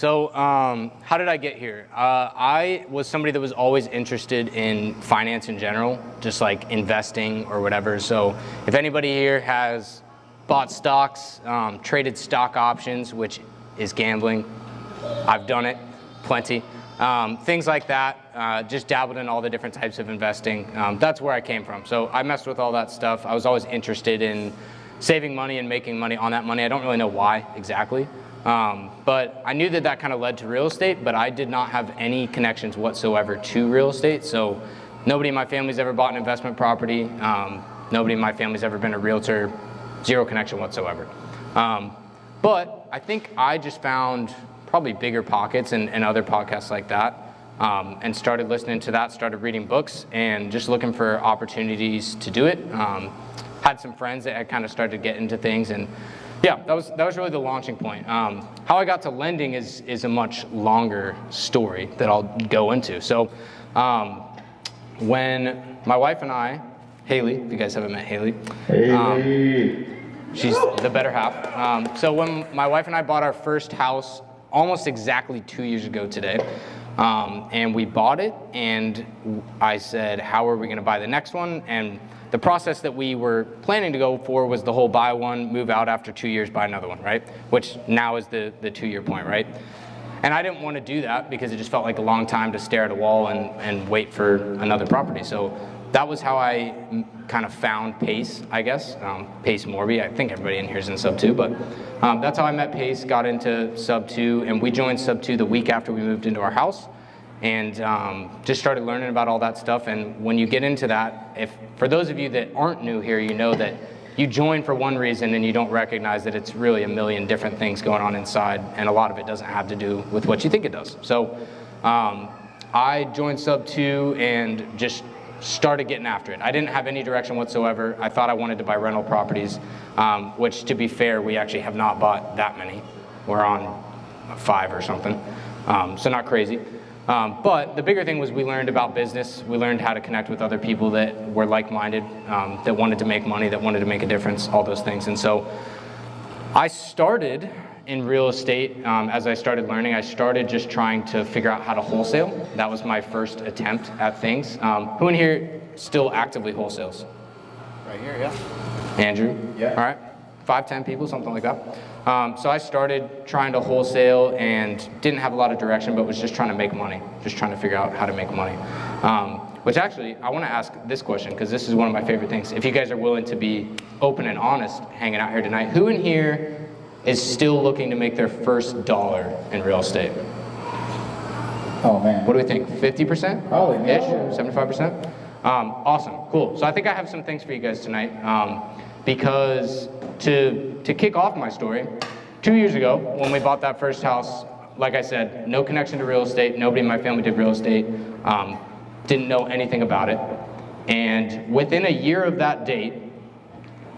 So how did I get here? I was somebody that was always interested in finance in general, just like investing or whatever. So if anybody here has bought stocks, traded stock options, which is gambling, I've done it, plenty. Things like that, just dabbled in all the different types of investing. That's where I came from. So I messed with all that stuff. I was always interested in saving money and making money on that money. I don't really know why exactly. But I knew that kind of led to real estate, but I did not have any connections whatsoever to real estate. So nobody in my family's ever bought an investment property. Nobody in my family's ever been a realtor. Zero connection whatsoever. But I think I just found probably Bigger Pockets and other podcasts like that, and started listening to that, started reading books, and just looking for opportunities to do it. Had some friends that had kind of started to get into things, and yeah, that was really the launching point. How I got to lending is a much longer story that I'll go into. So when my wife and I, Haley, if you guys haven't met Haley, she's the better half. So when my wife and I bought our first house almost exactly 2 years ago today, and we bought it, and I said, how are we going to buy the next one? And the process that we were planning to go for was the whole buy one, move out after 2 years, buy another one, right? Which now is the 2 year point, right? And I didn't want to do that because it just felt like a long time to stare at a wall and wait for another property. So that was how I kind of found Pace, I guess. Pace Morby, I think everybody in here is in Sub 2, but that's how I met Pace, got into Sub 2, and we joined Sub 2 the week after we moved into our house. And just started learning about all that stuff. And when you get into that, for those of you that aren't new here, you know that you join for one reason and you don't recognize that it's really a million different things going on inside, and a lot of it doesn't have to do with what you think it does. So I joined Sub 2 and just started getting after it. I didn't have any direction whatsoever. I thought I wanted to buy rental properties, which, to be fair, we actually have not bought that many. We're on 5 or something, so not crazy. But the bigger thing was we learned about business. We learned how to connect with other people that were like-minded, that wanted to make money, that wanted to make a difference, all those things. And so I started in real estate. As I started learning, I started just trying to figure out how to wholesale. That was my first attempt at things. Who in here still actively wholesales? Right here, yeah. Andrew? Yeah. All right. 5, 10 people, something like that. So I started trying to wholesale and didn't have a lot of direction, but was just trying to make money, just trying to figure out how to make money. Which actually, I want to ask this question, because this is one of my favorite things. If you guys are willing to be open and honest hanging out here tonight, who in here is still looking to make their first dollar in real estate? Oh, man. What do we think, 50%? Probably, Ish, no. 75%? Awesome, cool. So I think I have some things for you guys tonight. Because to kick off my story, 2 years ago, when we bought that first house, like I said, no connection to real estate. Nobody in my family did real estate. Didn't know anything about it. And within a year of that date,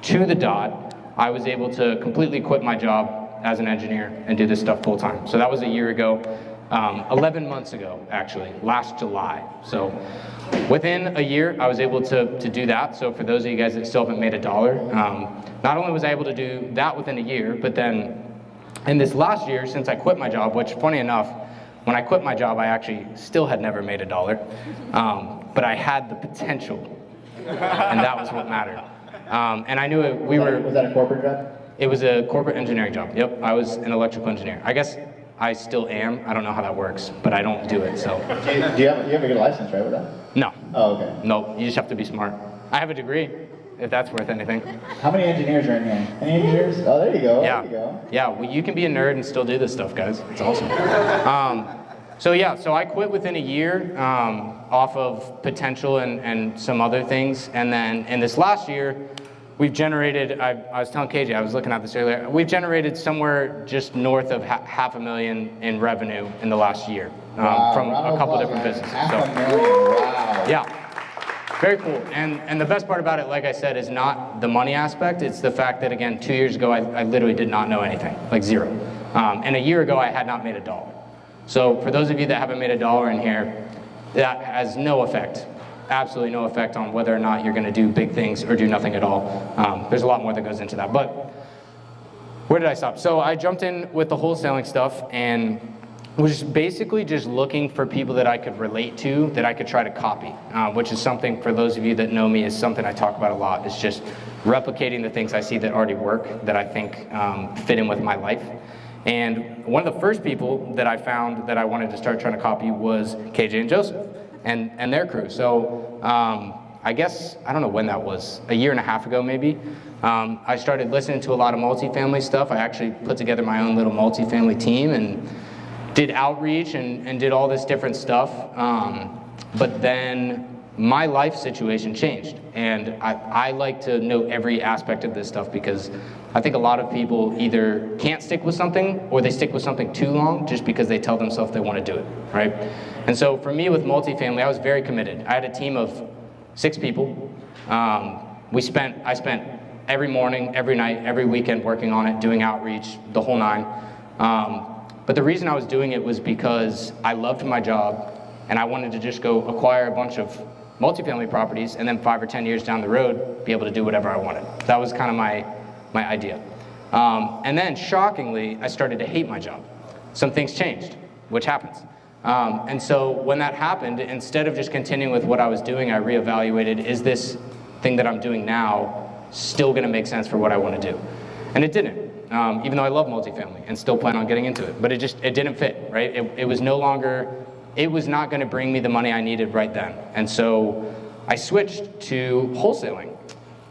to the dot, I was able to completely quit my job as an engineer and do this stuff full time. So that was a year ago, 11 months ago, actually, last July. So within a year, I was able to do that. So for those of you guys that still haven't made a dollar, not only was I able to do that within a year, but then in this last year, since I quit my job, which funny enough, when I quit my job, I actually still had never made a dollar, but I had the potential, and that was what mattered. And I knew it, Was that a corporate job? It was a corporate engineering job. Yep, I was an electrical engineer. I guess I still am. I don't know how that works, but I don't do it, so. Do you have a good license, right, with that? No. Oh, okay. No, you just have to be smart. I have a degree, if that's worth anything. How many engineers are in here? Any engineers? Oh, there you go. Yeah. There you go. Yeah, well, you can be a nerd and still do this stuff, guys. It's awesome. So I quit within a year off of potential and some other things. And then in this last year, we've generated, I was telling KJ, I was looking at this earlier, we've generated somewhere just north of $500,000 in revenue in the last year from a couple different businesses. $500,000, wow. Yeah. Very cool. And the best part about it, like I said, is not the money aspect. It's the fact that, again, 2 years ago, I literally did not know anything, like zero. And a year ago, I had not made a dollar. So for those of you that haven't made a dollar in here, that has no effect, absolutely no effect on whether or not you're going to do big things or do nothing at all. There's a lot more that goes into that. But where did I stop? So I jumped in with the wholesaling stuff, and was basically just looking for people that I could relate to, that I could try to copy, which is something, for those of you that know me, is something I talk about a lot. It's just replicating the things I see that already work, that I think fit in with my life. And one of the first people that I found that I wanted to start trying to copy was KJ and Joseph and their crew. So I guess, I don't know when that was, a year and a half ago maybe, I started listening to a lot of multifamily stuff. I actually put together my own little multifamily team and did outreach and did all this different stuff. But then my life situation changed. And I like to know every aspect of this stuff because I think a lot of people either can't stick with something or they stick with something too long just because they tell themselves they want to do it, right? And so for me with multifamily, I was very committed. I had a team of 6 people. I spent every morning, every night, every weekend working on it, doing outreach, the whole nine. But the reason I was doing it was because I loved my job and I wanted to just go acquire a bunch of multifamily properties and then 5 or 10 years down the road, be able to do whatever I wanted. That was kind of my idea. And then shockingly, I started to hate my job. Some things changed, which happens. And so when that happened, instead of just continuing with what I was doing, I reevaluated, is this thing that I'm doing now still gonna make sense for what I wanna do? And it didn't. Even though I love multifamily and still plan on getting into it, but it didn't fit, right? It was not gonna bring me the money I needed right then. And so I switched to wholesaling.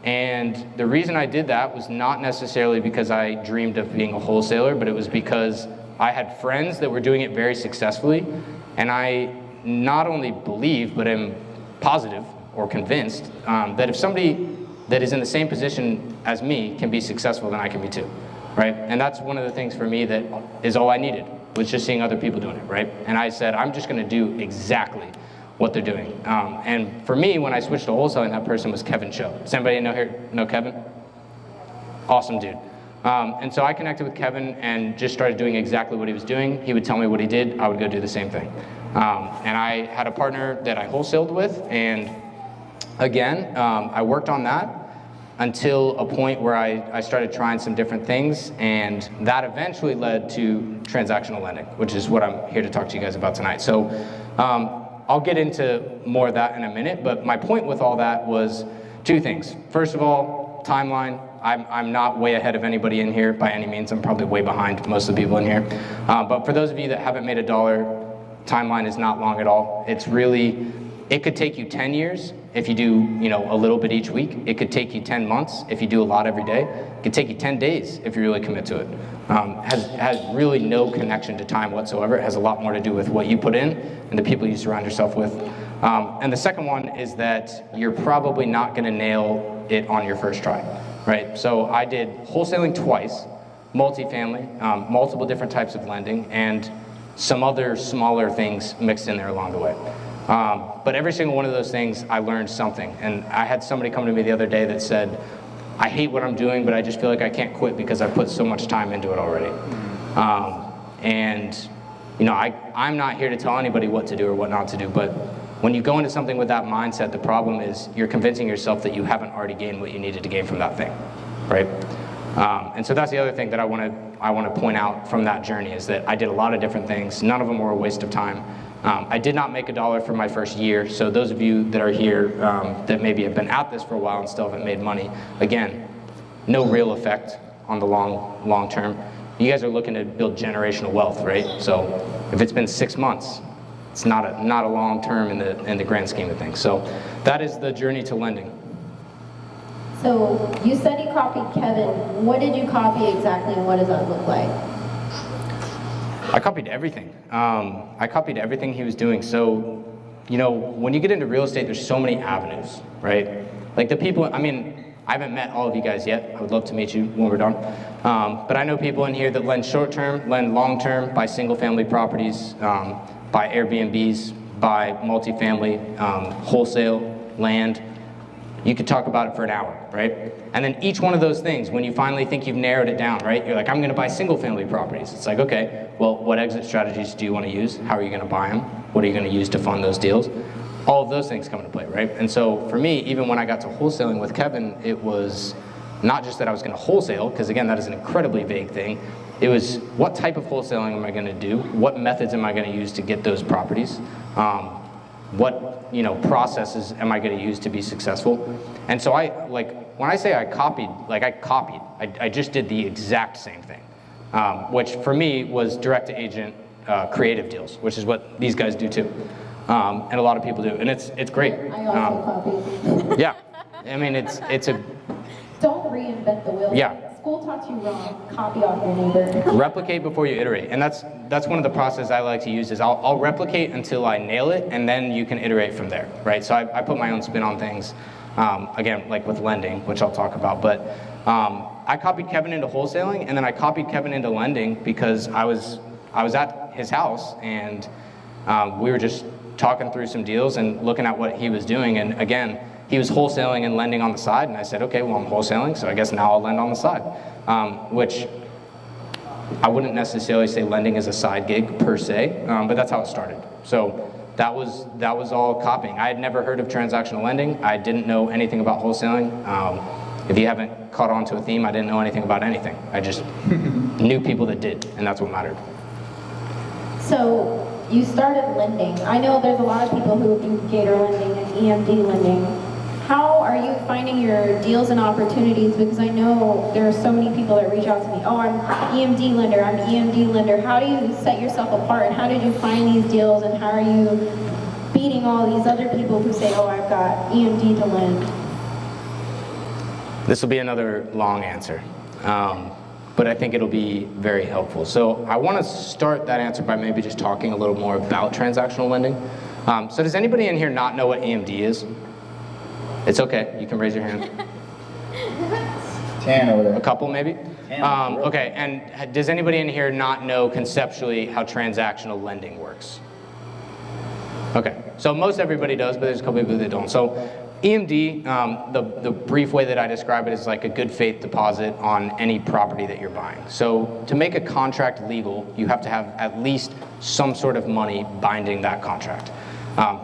And the reason I did that was not necessarily because I dreamed of being a wholesaler, but it was because I had friends that were doing it very successfully. And I not only believe, but am positive or convinced that if somebody that is in the same position as me can be successful, then I can be too. Right? And that's one of the things for me that is all I needed, was just seeing other people doing it, right? And I said, I'm just gonna do exactly what they're doing. And for me, when I switched to wholesaling, that person was Kevin Cho. Does anybody know Kevin? Awesome dude. And so I connected with Kevin and just started doing exactly what he was doing. He would tell me what he did, I would go do the same thing. And I had a partner that I wholesaled with, and again, I worked on that until a point where I started trying some different things, and that eventually led to transactional lending, which is what I'm here to talk to you guys about tonight. So I'll get into more of that in a minute, but my point with all that was 2 things. First of all, timeline. I'm not way ahead of anybody in here by any means. I'm probably way behind most of the people in here. But for those of you that haven't made $1, timeline is not long at all. It's really, it could take you 10 years if you do, a little bit each week. It could take you 10 months if you do a lot every day. It could take you 10 days if you really commit to it. Has really no connection to time whatsoever. It has a lot more to do with what you put in and the people you surround yourself with. And the second one is that you're probably not gonna nail it on your first try, right? So I did wholesaling twice, multifamily, multiple different types of lending, and some other smaller things mixed in there along the way. But every single one of those things, I learned something. And I had somebody come to me the other day that said, I hate what I'm doing, but I just feel like I can't quit because I put so much time into it already. I'm not here to tell anybody what to do or what not to do, but when you go into something with that mindset, the problem is you're convincing yourself that you haven't already gained what you needed to gain from that thing, right? And so that's the other thing that I want to point out from that journey, is that I did a lot of different things. None of them were a waste of time. I did not make $1 for my first year, so those of you that are here that maybe have been at this for a while and still haven't made money, again, no real effect on the long term. You guys are looking to build generational wealth, right? So if it's been 6 months, it's not a long term in the grand scheme of things. So that is the journey to lending. So you said you copied Kevin. What did you copy exactly, and what does that look like? I copied everything. I copied everything he was doing. So, when you get into real estate, there's so many avenues, right? Like the people, I haven't met all of you guys yet. I would love to meet you when we're done. But I know people in here that lend short-term, lend long-term, buy single-family properties, buy Airbnbs, buy multifamily, wholesale, land. You could talk about it for an hour, right? And then each one of those things, when you finally think you've narrowed it down, right? You're like, I'm gonna buy single-family properties. It's like, okay, well, what exit strategies do you wanna use? How are you gonna buy them? What are you gonna use to fund those deals? All of those things come into play, right? And so for me, even when I got to wholesaling with Kevin, it was not just that I was gonna wholesale, because again, that is an incredibly vague thing. it was what type of wholesaling am I going to do? What methods am I going to use to get those properties? What processes am I going to use to be successful? And so when I say I copied, I just did the exact same thing, which for me was direct to agent creative deals, which is what these guys do too, and a lot of people do, and it's great. I also copied. Yeah, I mean it's a Don't reinvent the wheel. Yeah. School taught you wrong. Copy off your neighbor. replicate before you iterate, and that's one of the processes I like to use. Is I'll replicate until I nail it, and then you can iterate from there, right? So I put my own spin on things. Again, like with lending, which I'll talk about, but I copied Kevin into wholesaling, and then I copied Kevin into lending because I was at his house, and we were just talking through some deals and looking at what he was doing, and again, he was wholesaling and lending on the side, and I said, okay, well, I'm wholesaling, so I guess now I'll lend on the side, which I wouldn't necessarily say lending is a side gig per se, but that's how it started. So that was all copying. I had never heard of transactional lending. I didn't know anything about wholesaling. If you haven't caught on to a theme, I didn't know anything about anything. I just knew people that did, and that's what mattered. So you started lending. I know there's a lot of people who do gator lending and EMD lending. How are you finding your deals and opportunities? Because I know there are so many people that reach out to me. Oh, I'm EMD lender, I'm EMD lender. How do you set yourself apart? And how did you find these deals? And how are you beating all these other people who say, oh, I've got EMD to lend? This will be another long answer, but I think it'll be very helpful. So I want to start that answer by maybe just talking a little more about transactional lending. So does anybody in here not know what EMD is? It's okay, you can raise your hand. 10 over there. A couple maybe? 10. Okay, and does anybody in here not know conceptually how transactional lending works? Okay, so most everybody does, but there's a couple people that don't. So EMD, the brief way that I describe it is like a good faith deposit on any property that you're buying. So to make a contract legal, you have to have at least some sort of money binding that contract.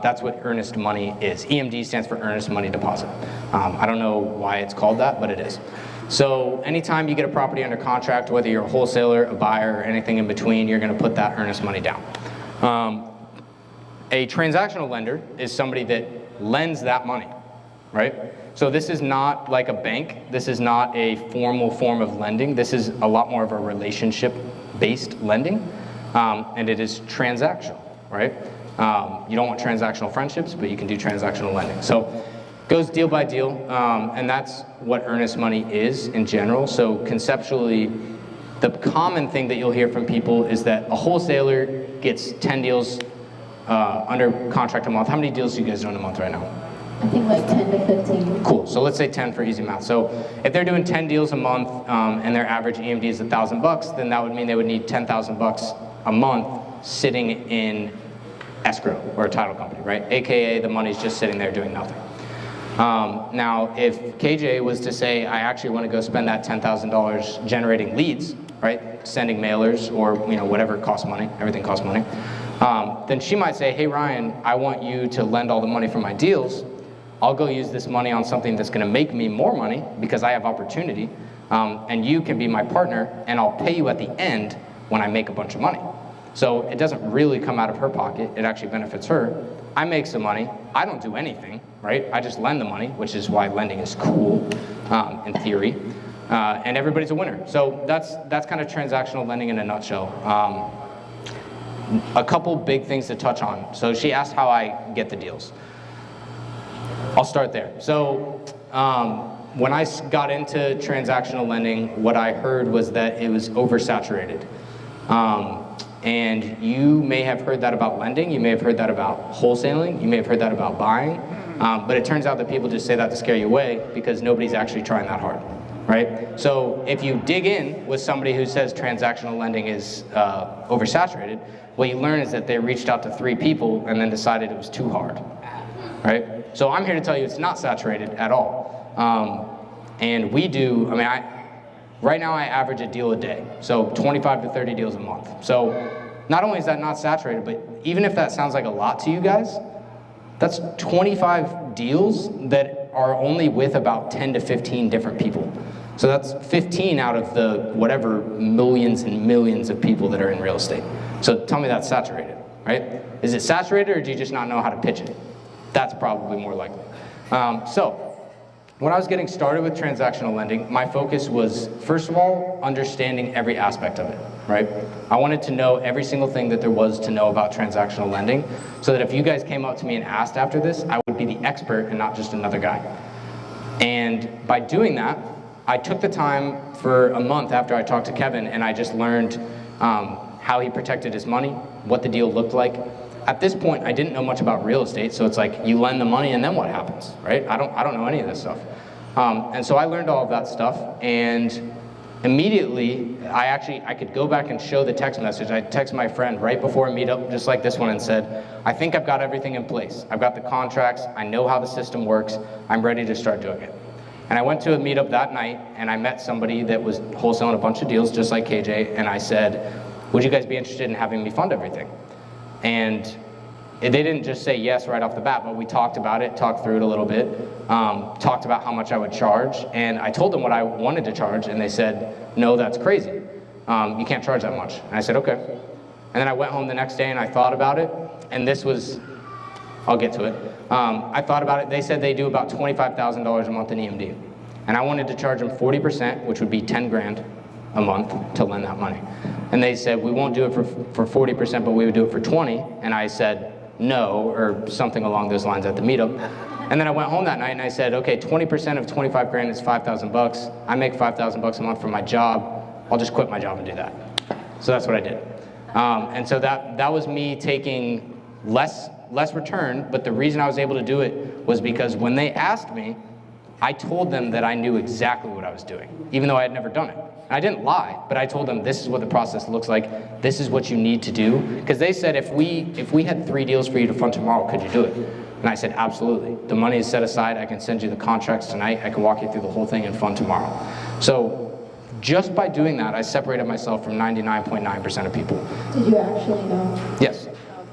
That's what earnest money is. EMD stands for earnest money deposit. I don't know why it's called that, but it is. So anytime you get a property under contract, whether you're a wholesaler, a buyer, or anything in between, you're going to put that earnest money down. A transactional lender is somebody that lends that money, right? So this is not like a bank. This is not a formal form of lending. This is a lot more of a relationship-based lending, and it is transactional, right? You don't want transactional friendships, but you can do transactional lending. So it goes deal by deal, and that's what earnest money is in general. So conceptually, the common thing that you'll hear from people is that a wholesaler gets 10 deals under contract a month. How many deals do you guys do in a month right now? I think like 10 to 15. Cool, so let's say 10 for easy math. So if they're doing 10 deals a month and their average EMD is $1,000, then that would mean they would need $10,000 a month sitting in escrow or a title company, right? AKA the money's just sitting there doing nothing. Now, if KJ was to say, I actually want to go spend that $10,000 generating leads, right? Sending mailers or whatever costs money, everything costs money. Then she might say, hey Ryan, I want you to lend all the money for my deals. I'll go use this money on something that's going to make me more money because I have opportunity, and you can be my partner, and I'll pay you at the end when I make a bunch of money. So it doesn't really come out of her pocket, it actually benefits her. I make some money, I don't do anything, right? I just lend the money, which is why lending is cool, in theory, and everybody's a winner. So that's kind of transactional lending in a nutshell. A couple big things to touch on. So she asked how I get the deals. I'll start there. So when I got into transactional lending, what I heard was that it was oversaturated. And you may have heard that about lending, you may have heard that about wholesaling, you may have heard that about buying, but it turns out that people just say that to scare you away because nobody's actually trying that hard, right? So if you dig in with somebody who says transactional lending is oversaturated, what you learn is that they reached out to 3 people and then decided it was too hard, right? So I'm here to tell you it's not saturated at all. And we do, right now I average a deal a day, so 25 to 30 deals a month. So not only is that not saturated, but even if that sounds like a lot to you guys, that's 25 deals that are only with about 10 to 15 different people. So that's 15 out of the whatever millions and millions of people that are in real estate. So tell me that's saturated, right? Is it saturated, or do you just not know how to pitch it? That's probably more likely. So when I was getting started with transactional lending, my focus was, first of all, understanding every aspect of it, right? I wanted to know every single thing that there was to know about transactional lending, so that if you guys came up to me and asked after this, I would be the expert and not just another guy. And by doing that, I took the time for a month after I talked to Kevin, and I just learned how he protected his money, what the deal looked like. At this point, I didn't know much about real estate, so it's like you lend the money and then what happens, right? I don't know any of this stuff. And so I learned all of that stuff, and immediately I could go back and show the text message. I texted my friend right before a meetup, just like this one, and said, I think I've got everything in place. I've got the contracts, I know how the system works, I'm ready to start doing it. And I went to a meetup that night, and I met somebody that was wholesaling a bunch of deals, just like KJ, and I said, would you guys be interested in having me fund everything? And they didn't just say yes right off the bat, but we talked about it, talked through it a little bit, talked about how much I would charge, and I told them what I wanted to charge, and they said, no, that's crazy. You can't charge that much. And I said, okay. And then I went home the next day and I thought about it, and this was, I'll get to it. I thought about it. They said they do about $25,000 a month in EMD. And I wanted to charge them 40%, which would be 10 grand a month to lend that money. And they said, we won't do it for 40%, but we would do it for 20. And I said, no, or something along those lines at the meetup. And then I went home that night and I said, okay, 20% of 25 grand is 5,000 bucks. I make 5,000 bucks a month from my job. I'll just quit my job and do that. So that's what I did. And so that was me taking less return, but the reason I was able to do it was because when they asked me, I told them that I knew exactly what I was doing, even though I had never done it. And I didn't lie, but I told them this is what the process looks like, this is what you need to do. Because they said, if we had 3 deals for you to fund tomorrow, could you do it? And I said, absolutely. The money is set aside, I can send you the contracts tonight, I can walk you through the whole thing and fund tomorrow. So just by doing that, I separated myself from 99.9% of people. Did you actually know? Yes.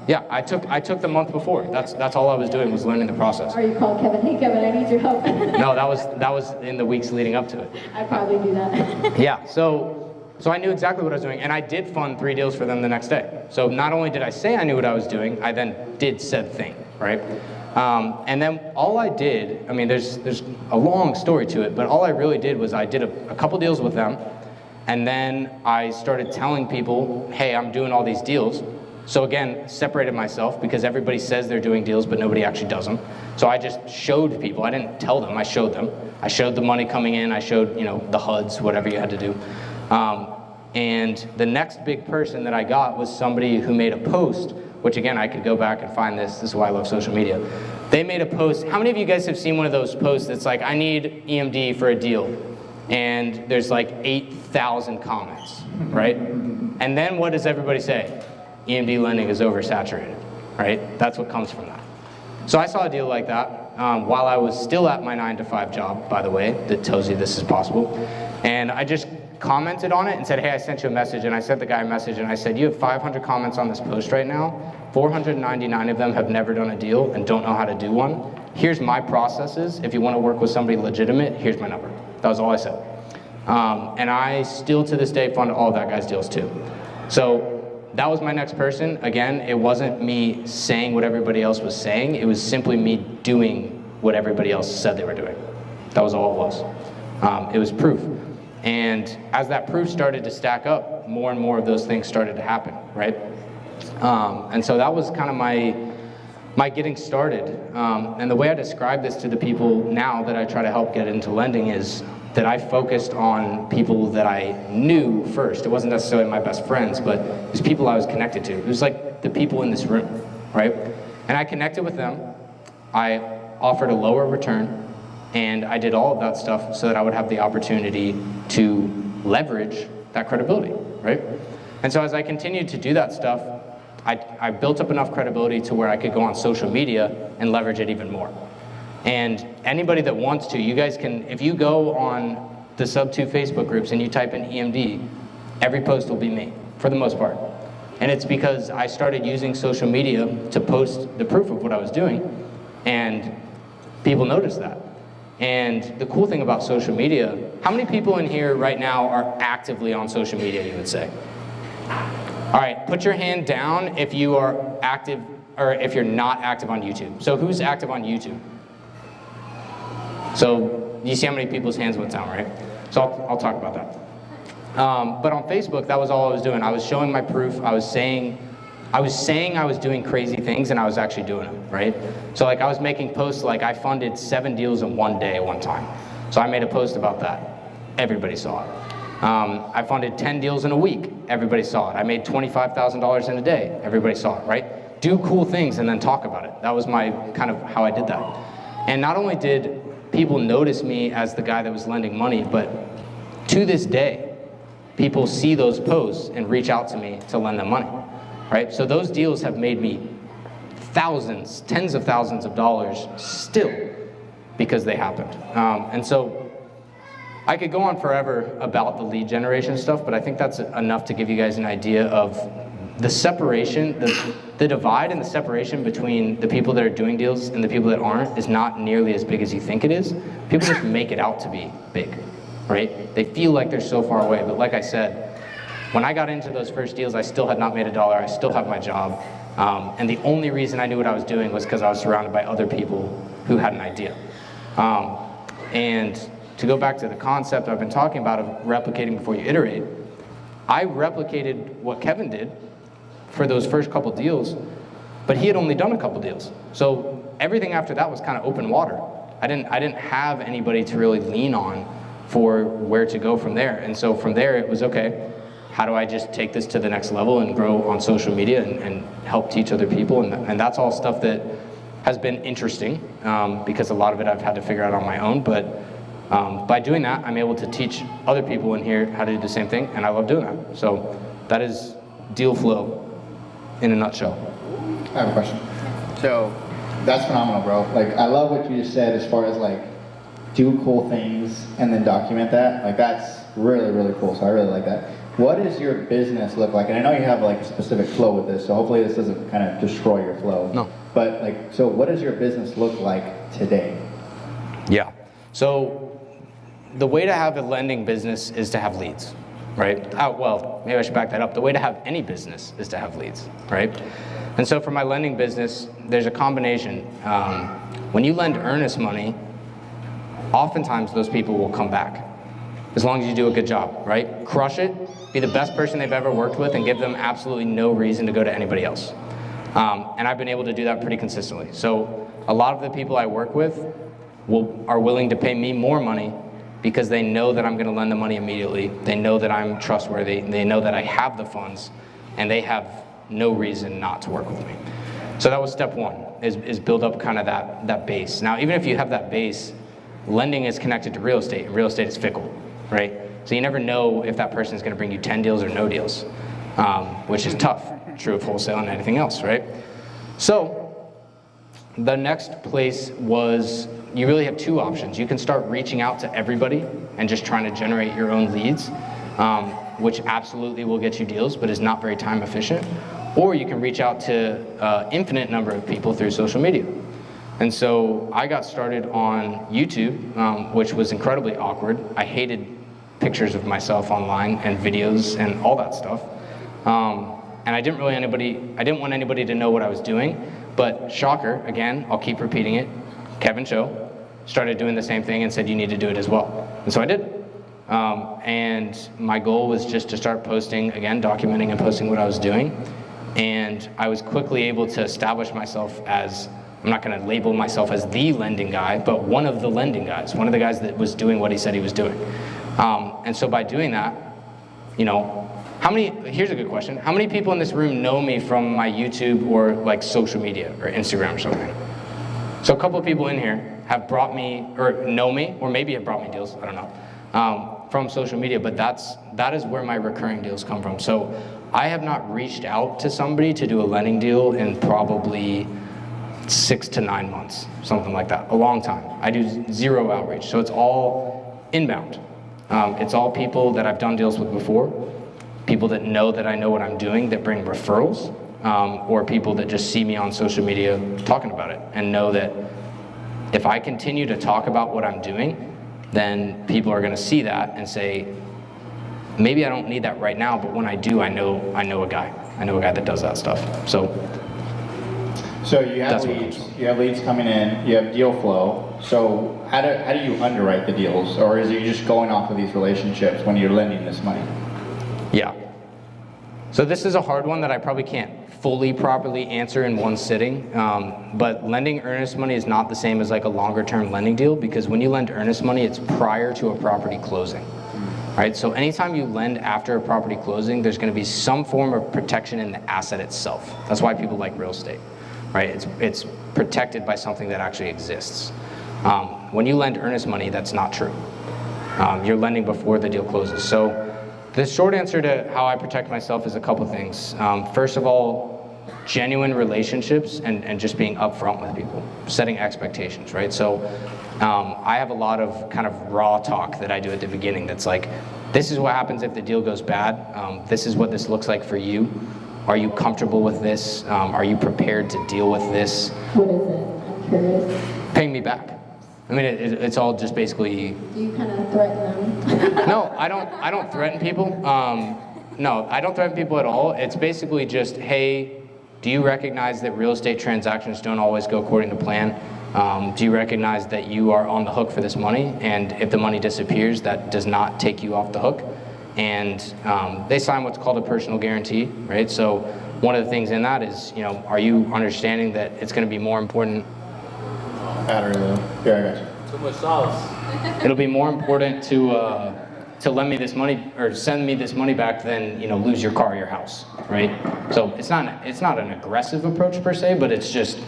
Yeah, I took the month before. That's all I was doing, was learning the process. Or you called Kevin, hey Kevin, I need your help. No, that was in the weeks leading up to it. I'd probably do that. Yeah, so I knew exactly what I was doing, and I did fund 3 deals for them the next day. So not only did I say I knew what I was doing, I then did said thing, right? And then all I did, I mean, there's a long story to it, but all I really did was I did a couple deals with them, and then I started telling people, hey, I'm doing all these deals. So again, separated myself because everybody says they're doing deals, but nobody actually does them. So I just showed people. I didn't tell them, I showed them. I showed the money coming in, I showed, the HUDs, whatever you had to do. And the next big person that I got was somebody who made a post, which again, I could go back and find this. This is why I love social media. They made a post. How many of you guys have seen one of those posts that's like, I need EMD for a deal? And there's like 8,000 comments, right? And then what does everybody say? EMD lending is oversaturated, right? That's what comes from that. So I saw a deal like that while I was still at my 9-to-5 job, by the way, that tells you this is possible. And I just commented on it and said, hey, I sent you a message. And I sent the guy a message and I said, you have 500 comments on this post right now. 499 of them have never done a deal and don't know how to do one. Here's my processes. If you want to work with somebody legitimate, here's my number. That was all I said. And I still to this day fund all of that guy's deals too. So that was my next person. Again, it wasn't me saying what everybody else was saying. It was simply me doing what everybody else said they were doing. That was all it was. It was proof. And as that proof started to stack up, more and more of those things started to happen, right? And so that was kind of my getting started. And the way I describe this to the people now that I try to help get into lending is that I focused on people that I knew first. It wasn't necessarily my best friends, but it was people I was connected to. It was like the people in this room, right? And I connected with them. I offered a lower return, and I did all of that stuff so that I would have the opportunity to leverage that credibility, right? And so as I continued to do that stuff, I built up enough credibility to where I could go on social media and leverage it even more. And anybody that wants to, you guys can, if you go on the Sub2 Facebook groups and you type in EMD, every post will be me, for the most part. And it's because I started using social media to post the proof of what I was doing, and people noticed that. And the cool thing about social media How many people in here right now are actively on social media, you would say? All right, put your hand down if you are active, or if you're not active on YouTube. So who's active on YouTube? So you see how many people's hands went down, right? So I'll talk about that. But on Facebook, that was all I was doing. I was showing my proof. I was saying I was doing crazy things, and I was actually doing them, right? So like I was making posts like I funded 7 deals in one day at one time. So I made a post about that. Everybody saw it. I funded 10 deals in a week. Everybody saw it. I made $25,000 in a day. Everybody saw it, right? Do cool things and then talk about it. That was my kind of how I did that. And not only did people notice me as the guy that was lending money, but to this day, people see those posts and reach out to me to lend them money, right? So those deals have made me thousands, tens of thousands of dollars still because they happened. And so I could go on forever about the lead generation stuff, but I think that's enough to give you guys an idea of the separation, the divide and the separation between the people that are doing deals and the people that aren't is not nearly as big as you think it is. People just make it out to be big, right? They feel like they're so far away, but like I said, when I got into those first deals, I still had not made a dollar, I still have my job, and the only reason I knew what I was doing was because I was surrounded by other people who had an idea. And to go back to the concept I've been talking about of replicating before you iterate, I replicated what Kevin did for those first couple deals, but he had only done a couple deals. So everything after that was kind of open water. I didn't have anybody to really lean on for where to go from there. And so from there it was, okay, how do I just take this to the next level and grow on social media and help teach other people? And that's all stuff that has been interesting because a lot of it I've had to figure out on my own, but by doing that, I'm able to teach other people in here how to do the same thing, and I love doing that. So that is deal flow in a nutshell. I have a question. So that's phenomenal, bro. Like, I love what you just said as far as like do cool things and then document that. Like, that's really, really cool. So I really like that. What does your business look like? And I know you have like a specific flow with this, so hopefully this doesn't kind of destroy your flow. No. But like, so what does your business look like today? Yeah. So the way to have a lending business is to have leads, right? Well, maybe I should back that up. The way to have any business is to have leads, right? And so for my lending business, there's a combination. When you lend earnest money, oftentimes those people will come back, as long as you do a good job, right? Crush it, be the best person they've ever worked with, and give them absolutely no reason to go to anybody else. And I've been able to do that pretty consistently. So a lot of the people I work with are willing to pay me more money because they know that I'm going to lend the money immediately. They know that I'm trustworthy. They know that I have the funds, and they have no reason not to work with me. So that was step one, is build up kind of that base. Now, even if you have that base, lending is connected to real estate, and real estate is fickle, right? So you never know if that person is going to bring you 10 deals or no deals, which is tough. True of wholesale and anything else, right? So the next place was, you really have two options. You can start reaching out to everybody and just trying to generate your own leads, which absolutely will get you deals, but is not very time efficient. Or you can reach out to an infinite number of people through social media. And so I got started on YouTube, which was incredibly awkward. I hated pictures of myself online and videos and all that stuff. And I didn't want anybody to know what I was doing, but shocker, again, I'll keep repeating it, Kevin Cho started doing the same thing and said, you need to do it as well. And so I did. And my goal was just to start posting, again, documenting and posting what I was doing. And I was quickly able to establish myself as, I'm not going to label myself as the lending guy, but one of the lending guys, one of the guys that was doing what he said he was doing. And so by doing that, you know, here's a good question. How many people in this room know me from my YouTube or like social media or Instagram or something? So a couple of people in here have brought me, or know me, or maybe have brought me deals, I don't know, from social media, but that is where my recurring deals come from. So I have not reached out to somebody to do a lending deal in probably 6 to 9 months, something like that, a long time. I do zero outreach, so it's all inbound. It's all people that I've done deals with before, people that know that I know what I'm doing that bring referrals, or people that just see me on social media talking about it and know that if I continue to talk about what I'm doing, then people are going to see that and say, maybe I don't need that right now, but when I do, I know a guy. I know a guy that does that stuff. So you have leads coming in, you have deal flow. So how do you underwrite the deals, or is it just going off of these relationships when you're lending this money? Yeah. So this is a hard one that I probably can't fully properly answer in one sitting, but lending earnest money is not the same as like a longer term lending deal, because when you lend earnest money, it's prior to a property closing. Right? So anytime you lend after a property closing, there's going to be some form of protection in the asset itself. That's why people like real estate, right? It's protected by something that actually exists. When you lend earnest money, that's not true. You're lending before the deal closes. So the short answer to how I protect myself is a couple things. First of all, genuine relationships and just being upfront with people, setting expectations, right? So I have a lot of kind of raw talk that I do at the beginning that's like, this is what happens if the deal goes bad. This is what this looks like for you. Are you comfortable with this? Are you prepared to deal with this? What is it? I'm curious. Paying me back. I mean, it's all just basically. Do you kind of threaten them? No, I don't threaten people. No, I don't threaten people at all. It's basically just, hey, do you recognize that real estate transactions don't always go according to plan? Do you recognize that you are on the hook for this money? And if the money disappears, that does not take you off the hook. And they sign what's called a personal guarantee, right? So one of the things in that is, are you understanding that it's going to be more important? Battery low. Yeah, I got you. Too much sauce. It'll be more important to lend me this money or send me this money back than lose your car or your house, right? So it's not an aggressive approach per se, but it's just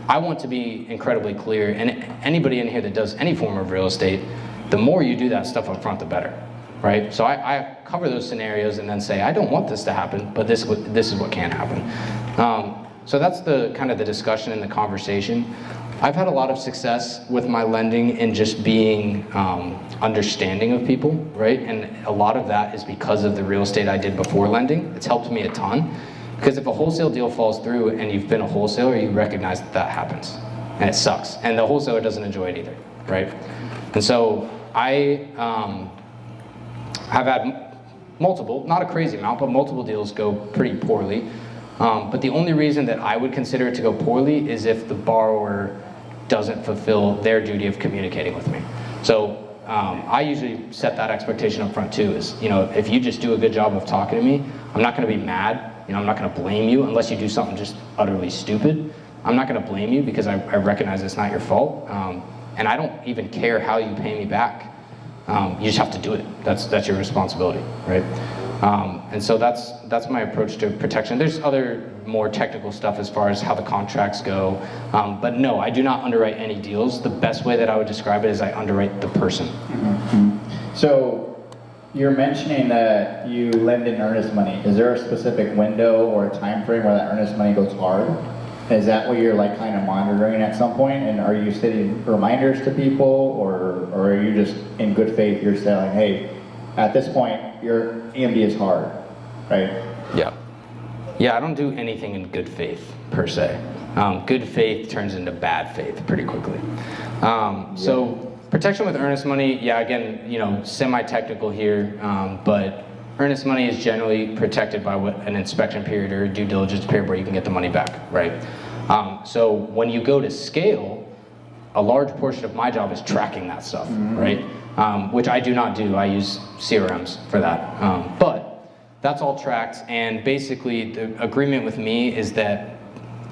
I want to be incredibly clear. And anybody in here that does any form of real estate, the more you do that stuff up front, the better, right? So I cover those scenarios and then say I don't want this to happen, but this is what can happen. So that's the kind of the discussion and the conversation. I've had a lot of success with my lending in just being understanding of people, right? And a lot of that is because of the real estate I did before lending. It's helped me a ton. Because if a wholesale deal falls through and you've been a wholesaler, you recognize that that happens. And it sucks. And the wholesaler doesn't enjoy it either, right? And so I have had multiple, not a crazy amount, but multiple deals go pretty poorly. But the only reason that I would consider it to go poorly is if the borrower doesn't fulfill their duty of communicating with me. So I usually set that expectation up front too, is if you just do a good job of talking to me, I'm not going to be mad. I'm not going to blame you unless you do something just utterly stupid. I'm not going to blame you because I recognize it's not your fault. And I don't even care how you pay me back. You just have to do it. That's your responsibility, right? And so that's my approach to protection. There's other more technical stuff as far as how the contracts go. But no, I do not underwrite any deals. The best way that I would describe it is I underwrite the person. Mm-hmm. So you're mentioning that you lend in earnest money. Is there a specific window or a time frame where that earnest money goes hard? Is that what you're like kind of monitoring at some point? And are you setting reminders to people, or are you just in good faith you're saying, hey, at this point your EMD is hard, right? Yeah, I don't do anything in good faith per se. Good faith turns into bad faith pretty quickly. So protection with earnest money, yeah, again, semi-technical here, but earnest money is generally protected by an inspection period or a due diligence period where you can get the money back, right? So when you go to scale, a large portion of my job is tracking that stuff, right? Which I do not do. I use CRMs for that. But that's all tracked, and basically the agreement with me is that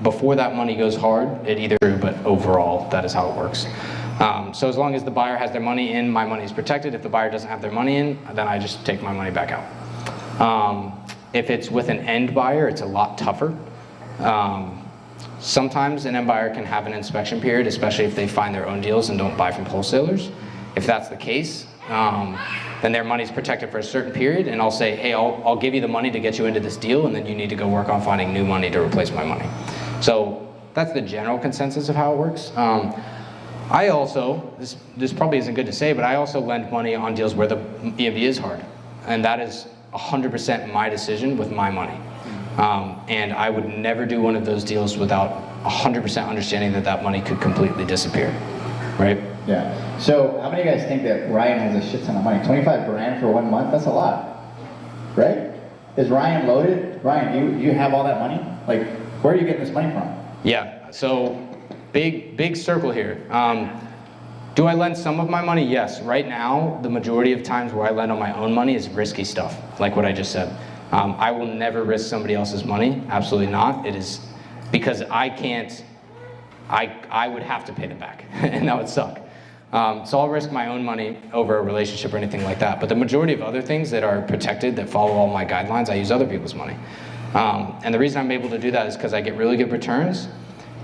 before that money goes hard, it either, but overall, that is how it works. So as long as the buyer has their money in, my money is protected. If the buyer doesn't have their money in, then I just take my money back out. If it's with an end buyer, it's a lot tougher. Sometimes an end buyer can have an inspection period, especially if they find their own deals and don't buy from wholesalers. If that's the case, then their money's protected for a certain period, and I'll say, hey, I'll give you the money to get you into this deal, and then you need to go work on finding new money to replace my money. So that's the general consensus of how it works. I also, this probably isn't good to say, but I also lend money on deals where the EMD is hard. And that is 100% my decision with my money. And I would never do one of those deals without 100% understanding that that money could completely disappear, right? Yeah. So how many of you guys think that Ryan has a shit ton of money? 25 grand for 1 month? That's a lot, right? Is Ryan loaded? Ryan, you have all that money? Like, where are you getting this money from? Yeah, so big circle here. Do I lend some of my money? Yes. Right now, the majority of times where I lend on my own money is risky stuff, like what I just said. I will never risk somebody else's money, absolutely not. It is because I can't, I would have to pay them back, and that would suck. So I'll risk my own money over a relationship or anything like that. But the majority of other things that are protected, that follow all my guidelines, I use other people's money. And the reason I'm able to do that is because I get really good returns,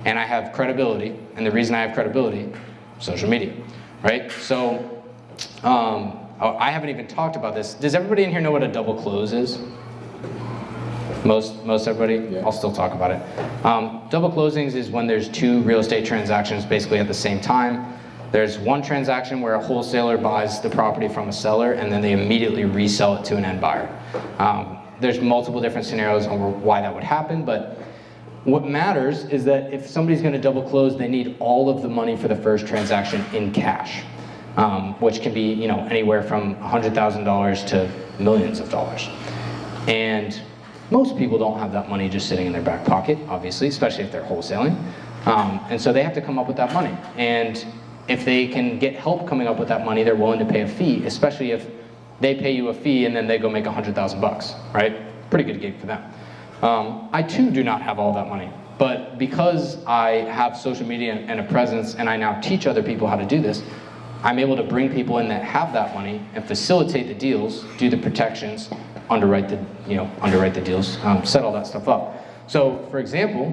and I have credibility. And the reason I have credibility, social media, right? So I haven't even talked about this. Does everybody in here know what a double close is? Most everybody? Yeah. I'll still talk about it. Double closings is when there's two real estate transactions basically at the same time. There's one transaction where a wholesaler buys the property from a seller and then they immediately resell it to an end buyer. There's multiple different scenarios on why that would happen, but what matters is that if somebody's going to double close, they need all of the money for the first transaction in cash, which can be anywhere from $100,000 to millions of dollars. And most people don't have that money just sitting in their back pocket, obviously, especially if they're wholesaling. And so they have to come up with that money. And if they can get help coming up with that money, they're willing to pay a fee, especially if they pay you a fee and then they go make $100,000, right? Pretty good gig for them. I too do not have all that money, but because I have social media and a presence and I now teach other people how to do this, I'm able to bring people in that have that money and facilitate the deals, do the protections, underwrite the deals, set all that stuff up. So for example,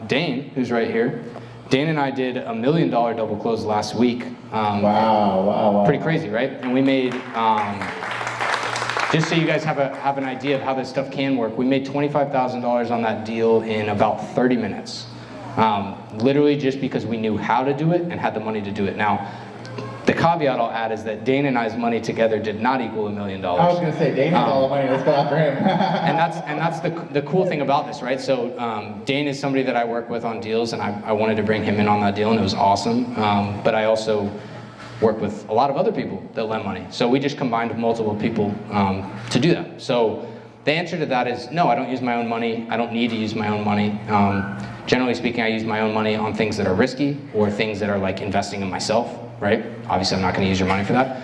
Dane, who's right here, Dane and I did a $1 million double close last week. Wow. Pretty crazy, right? And we made, just so you guys have an idea of how this stuff can work, we made $25,000 on that deal in about 30 minutes. Literally just because we knew how to do it and had the money to do it. Now, the caveat I'll add is that Dane and I's money together did not equal $1 million. I was going to say, Dane has all the money, let's go after him. and that's the cool thing about this, right? So Dane is somebody that I work with on deals, and I wanted to bring him in on that deal, and it was awesome. But I also work with a lot of other people that lend money. So we just combined multiple people to do that. So the answer to that is no, I don't use my own money. I don't need to use my own money. Generally speaking, I use my own money on things that are risky or things that are like investing in myself, right? Obviously, I'm not going to use your money for that.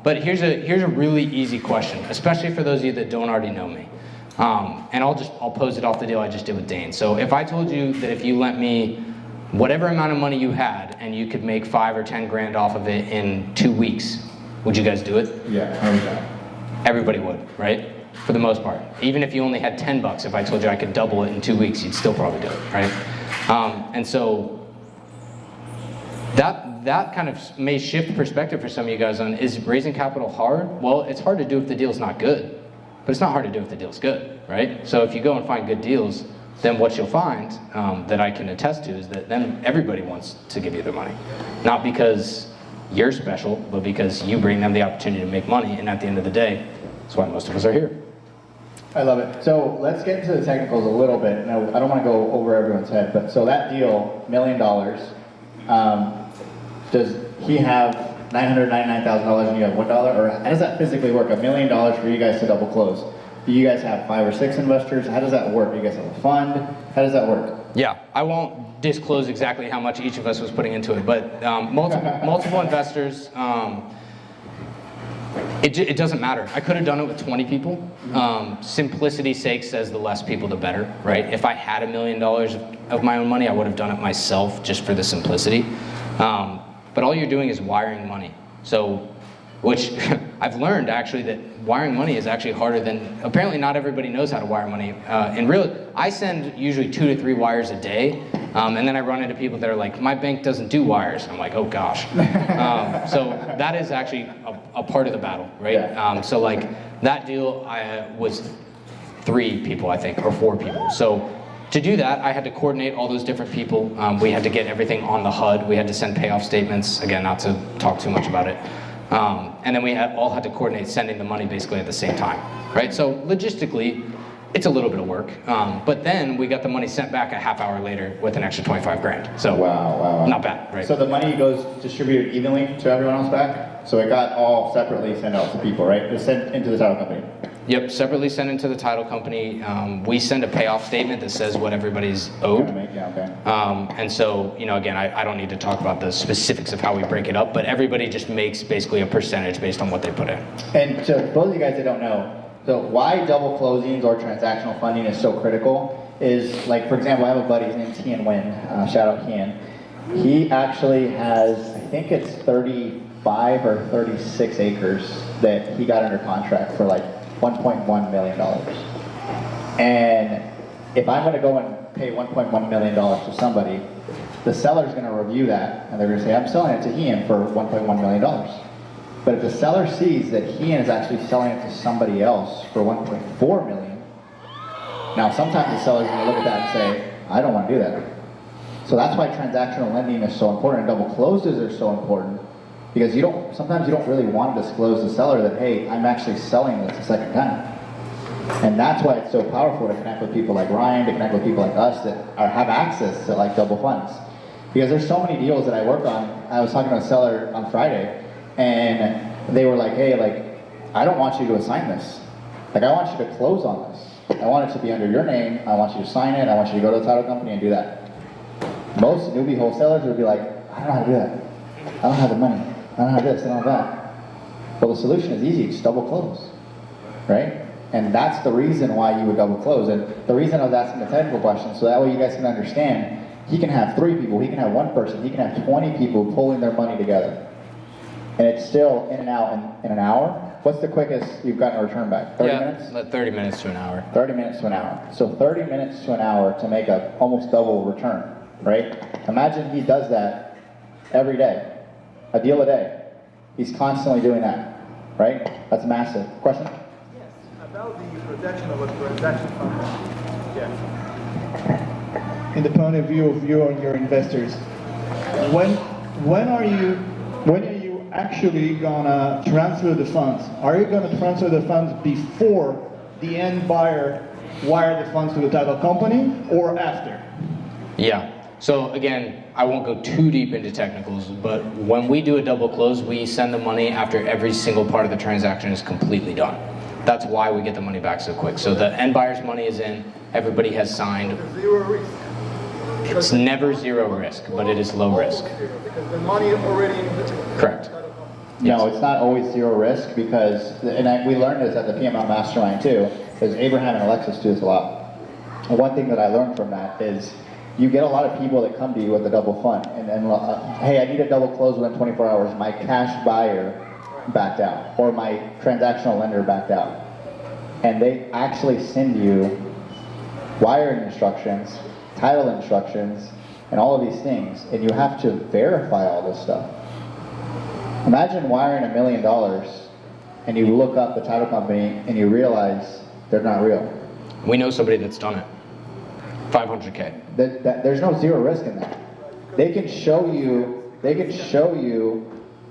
But here's a really easy question, especially for those of you that don't already know me. And I'll pose it off the deal I just did with Dane. So if I told you that if you lent me whatever amount of money you had and you could make 5 or 10 grand off of it in 2 weeks, would you guys do it? Yeah, 100%. Everybody would, right? For the most part. Even if you only had 10 bucks, if I told you I could double it in 2 weeks, you'd still probably do it, right? And so that kind of may shift perspective for some of you guys on, is raising capital hard? Well, it's hard to do if the deal's not good, but it's not hard to do if the deal's good, right? So if you go and find good deals, then what you'll find that I can attest to is that then everybody wants to give you their money. Not because you're special, but because you bring them the opportunity to make money, and at the end of the day, that's why most of us are here. I love it. So let's get into the technicals a little bit. Now, I don't want to go over everyone's head, but so that deal, $1 million, does he have $999,000 and you have $1? Or how does that physically work? $1 million for you guys to double close. Do you guys have 5 or 6 investors? How does that work? Do you guys have a fund? How does that work? Yeah, I won't disclose exactly how much each of us was putting into it, but multiple investors. It doesn't matter. I could have done it with 20 people. Simplicity's sake says the less people, the better, right? If I had $1 million of my own money, I would have done it myself just for the simplicity. But all you're doing is wiring money. So, which I've learned actually that wiring money is actually harder than, apparently not everybody knows how to wire money. I send usually 2 to 3 wires a day, and then I run into people that are like, my bank doesn't do wires. I'm like, oh gosh. So that is actually a part of the battle, right? Yeah. So like that deal was 3 people, I think, or 4 people. So to do that, I had to coordinate all those different people. We had to get everything on the HUD. We had to send payoff statements, again, not to talk too much about it. And then we all had to coordinate sending the money basically at the same time, right? So logistically, it's a little bit of work. But then we got the money sent back a half hour later with an extra 25 grand. So Wow. not bad, right? So the money goes distributed evenly to everyone else back? So it got all separately sent out to people, right? Just sent into the title company? Yep, separately sent into the title company. We send a payoff statement that says what everybody's owed. Yeah, okay. And so, again, I don't need to talk about the specifics of how we break it up, but everybody just makes basically a percentage based on what they put in. And to those of you guys that don't know, so why double closings or transactional funding is so critical is, like, for example, I have a buddy, his name's Kian Nguyen, shout out Kian. He actually has, I think it's 35 or 36 acres that he got under contract for like $1.1 million. And if I'm gonna go and pay $1.1 million to somebody, the seller's gonna review that and they're gonna say, I'm selling it to Ian for $1.1 million. But if the seller sees that Ian is actually selling it to somebody else for $1.4 million, now sometimes the seller's gonna look at that and say, I don't wanna do that. So that's why transactional lending is so important and double closes are so important, because sometimes you don't really want to disclose to the seller that, hey, I'm actually selling this a second time. And that's why it's so powerful to connect with people like Ryan, to connect with people like us that have access to like double funds. Because there's so many deals that I work on. I was talking to a seller on Friday, and they were like, hey, like, I don't want you to assign this. Like, I want you to close on this. I want it to be under your name. I want you to sign it. I want you to go to the title company and do that. Most newbie wholesalers would be like, I don't know how to do that. I don't have the money. I don't have this, I don't have that. Well, the solution is easy, just double close, right? And that's the reason why you would double close. And the reason I was asking the technical question, so that way you guys can understand, he can have 3 people, he can have 1 person, he can have 20 people pulling their money together. And it's still in and out in an hour. What's the quickest you've gotten a return back? 30 minutes? 30 minutes to an hour. 30 minutes to an hour. So 30 minutes to an hour to make a almost double return, right? Imagine he does that every day. A deal a day. He's constantly doing that, right? That's massive. Question? Yes, about the protection of a transaction fund. Yeah. In the point of view of you and your investors, when are you actually gonna transfer the funds? Are you gonna transfer the funds before the end buyer wire the funds to the title company or after? Yeah. So again, I won't go too deep into technicals, but when we do a double close, we send the money after every single part of the transaction is completely done. That's why we get the money back so quick. So the end buyer's money is in, everybody has signed. Zero risk. It's never zero risk, but it is low risk. Because the money already in the Correct. No, it's not always zero risk because, we learned this at the PML Mastermind too, because Abraham and Alexis do this a lot. And one thing that I learned from that is you get a lot of people that come to you with a double fund and hey, I need a double close within 24 hours. My cash buyer backed out or my transactional lender backed out. And they actually send you wiring instructions, title instructions, and all of these things, and you have to verify all this stuff. Imagine wiring $1 million and you look up the title company and you realize they're not real. We know somebody that's done it. 500K. There's no zero risk in that. They can show you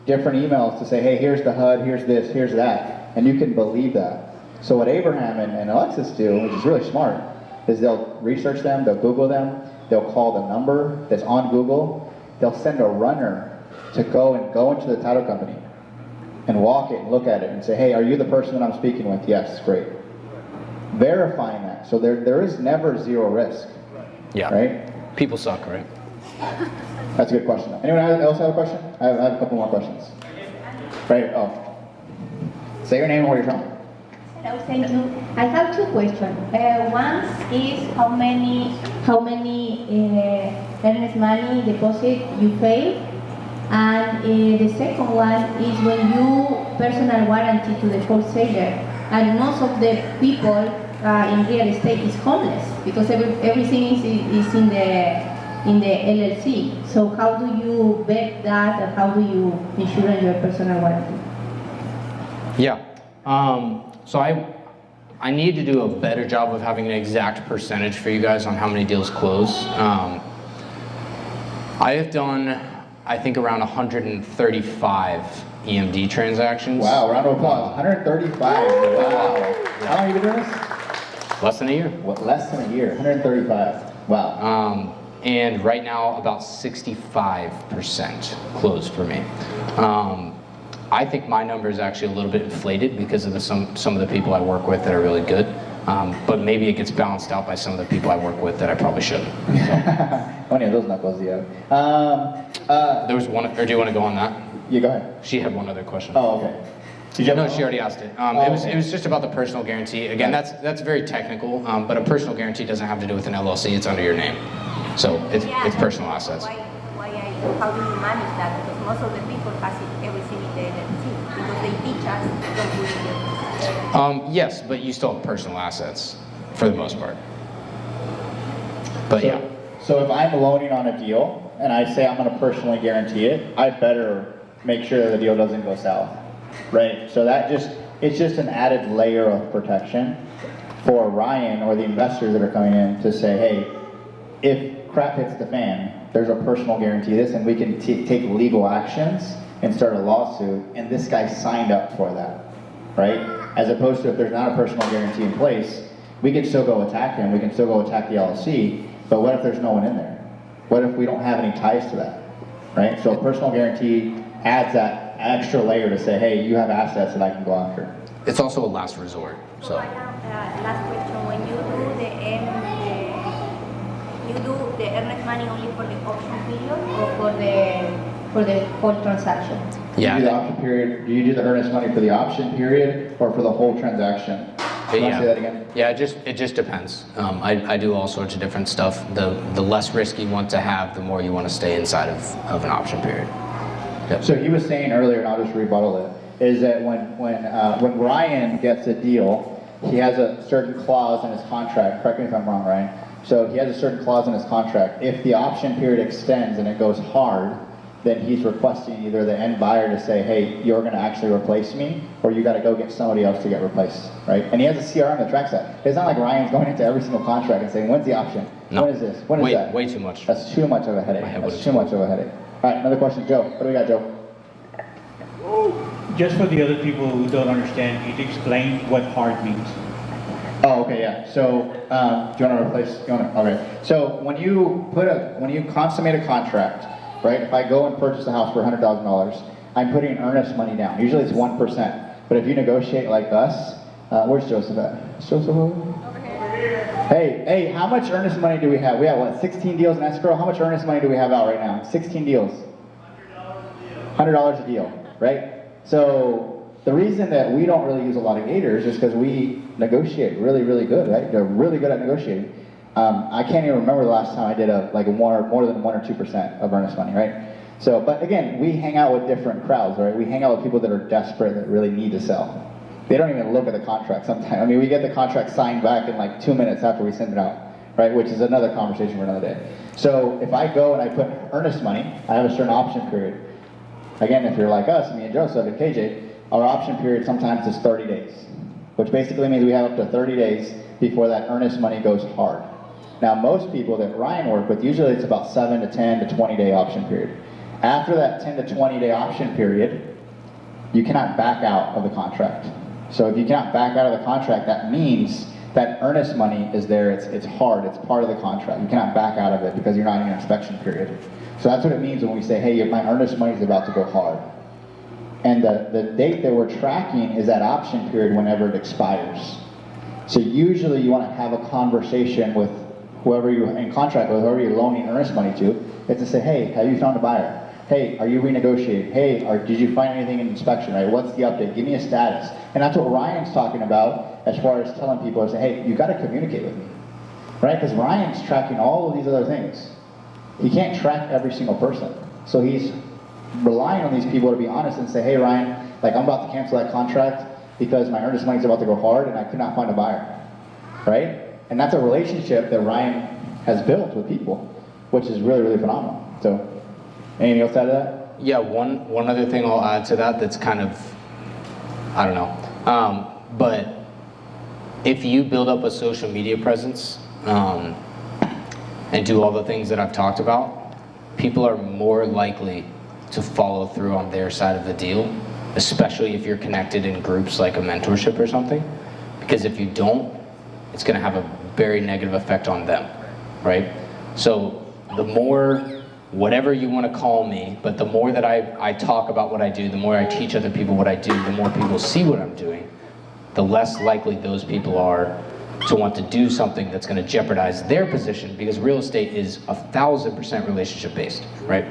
different emails to say, hey, here's the HUD, here's this, here's that, and you can believe that. So what Abraham and Alexis do, which is really smart, is they'll research them, they'll Google them, they'll call the number that's on Google, they'll send a runner to go into the title company and walk it and look at it and say, hey, are you the person that I'm speaking with? Yes, great. Verifying that. So there is never zero risk. Yeah. Right? People suck, right? That's a good question. Anyone else have a question? I have a couple more questions. Right, oh. Say your name and where you're from. Hello, thank you. I have 2 questions. One is how many earnest money deposit you pay, and the second one is when you personal warranty to the wholesaler. And most of the people in real estate is homeless because everything is in the LLC. So how do you vet that, and how do you ensure your personal warranty? Yeah. So I need to do a better job of having an exact percentage for you guys on how many deals close. I have done, I think, around 135 EMD transactions. Wow, round of applause. 135. Wow. How long have you been doing this? Less than a year. What, less than a year? 135. Wow. And right now, about 65% closed for me. I think my number is actually a little bit inflated because of some of the people I work with that are really good. But maybe it gets balanced out by some of the people I work with that I probably shouldn't. So. Only those knuckles, yeah. There was one, or do you want to go on that? You go ahead. She had one other question. Oh, okay. Did you have No, one? she already asked it. Okay. It was just about the personal guarantee. Again, that's very technical, but a personal guarantee doesn't have to do with an LLC. It's under your name, so it's personal assets. How do you manage that? Because most of the people has it everything in the LLC because they teach us don't put it in. Yes, but you still have personal assets for the most part. But yeah. So if I'm loaning on a deal and I say I'm going to personally guarantee it, I better make sure that the deal doesn't go south, right? So it's just an added layer of protection for Ryan or the investors that are coming in to say, hey, if crap hits the fan, there's a personal guarantee this, and we can take legal actions and start a lawsuit, and this guy signed up for that, right? As opposed to if there's not a personal guarantee in place, we can still go attack him, we can still go attack the LLC, but what if there's no one in there? What if we don't have any ties to that, right? So a personal guarantee adds that extra layer to say, hey, you have assets that I can go after. It's also a last resort. So. Last question: when you do the earnest money only for the option period or For the whole transaction. Do you do the option period? Do you do the earnest money for the option period or for the whole transaction? Can I say that again? Yeah, it just depends. I do all sorts of different stuff. The less risk you want to have, the more you want to stay inside of an option period. Yep. So he was saying earlier, and I'll just rebuttal it, is that when Ryan gets a deal, he has a certain clause in his contract. Correct me if I'm wrong, Ryan. So he has a certain clause in his contract. If the option period extends and it goes hard, then he's requesting either the end buyer to say, hey, you're going to actually replace me, or you got to go get somebody else to get replaced, right? And he has a CRM that tracks that. It's not like Ryan's going into every single contract and saying, when's the option? No. When is this? When is that? Way too much. That's too much of a headache. That's too much of a headache. All right, another question. Joe, what do we got, Joe? Just for the other people who don't understand, can you explain what hard means? Oh, okay, yeah. So, do you want to replace? Okay. So when you consummate a contract, right? If I go and purchase a house for $100,000, I'm putting earnest money down. Usually it's 1%. But if you negotiate like us, where's Joseph at? Is Joseph over here? Hey, how much earnest money do we have? We have what? 16 deals in escrow. How much earnest money do we have out right now? 16 deals. $100 a deal, right? So the reason that we don't really use a lot of gators is because we negotiate really, really good, right? They're really good at negotiating. I can't even remember the last time I did more than 1 or 2% of earnest money, right? So, but again, we hang out with different crowds, right? We hang out with people that are desperate, that really need to sell. They don't even look at the contract sometimes. I mean, we get the contract signed back in like 2 minutes after we send it out, right? Which is another conversation for another day. So if I go and I put earnest money, I have a certain option period. Again, if you're like us, me and Joseph and KJ, our option period sometimes is 30 days, which basically means we have up to 30 days before that earnest money goes hard. Now, most people that Ryan worked with, usually it's about 7 to 10 to 20 day option period. After that 10 to 20 day option period, you cannot back out of the contract. So if you cannot back out of the contract, that means that earnest money is there, it's hard, it's part of the contract. You cannot back out of it because you're not in your inspection period. So that's what it means when we say, hey, my earnest money is about to go hard. And the date that we're tracking is that option period whenever it expires. So usually you want to have a conversation with whoever you're in contract with, whoever you're loaning earnest money to, is to say, hey, have you found a buyer? Hey, are you renegotiating? Hey, did you find anything in inspection, right? What's the update? Give me a status. And that's what Ryan's talking about as far as telling people, is say, hey, you got to communicate with me, right? Because Ryan's tracking all of these other things. He can't track every single person. So he's relying on these people to be honest and say, hey, Ryan, like I'm about to cancel that contract because my earnest money is about to go hard and I could not find a buyer, right? And that's a relationship that Ryan has built with people, which is really, really phenomenal. So, anything else to add to that? Yeah, one other thing I'll add to that that's kind of, I don't know, but if you build up a social media presence and do all the things that I've talked about, people are more likely to follow through on their side of the deal, especially if you're connected in groups like a mentorship or something. Because if you don't, it's going to have a very negative effect on them, right? So the more, whatever you want to call me, but the more that I talk about what I do, the more I teach other people what I do, the more people see what I'm doing, the less likely those people are to want to do something that's going to jeopardize their position, because real estate is 1,000% relationship based, right?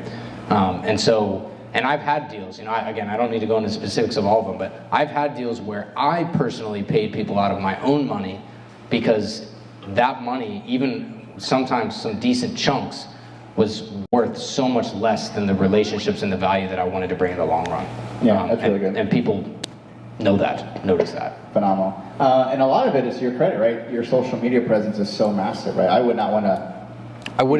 And I've had deals, you know, again, I don't need to go into specifics of all of them, but I've had deals where I personally paid people out of my own money because that money, even sometimes some decent chunks, was worth so much less than the relationships and the value that I wanted to bring in the long run. Yeah, that's really good. And people know that, notice that. Phenomenal. And a lot of it is your credit, right? Your social media presence is so massive, right? I would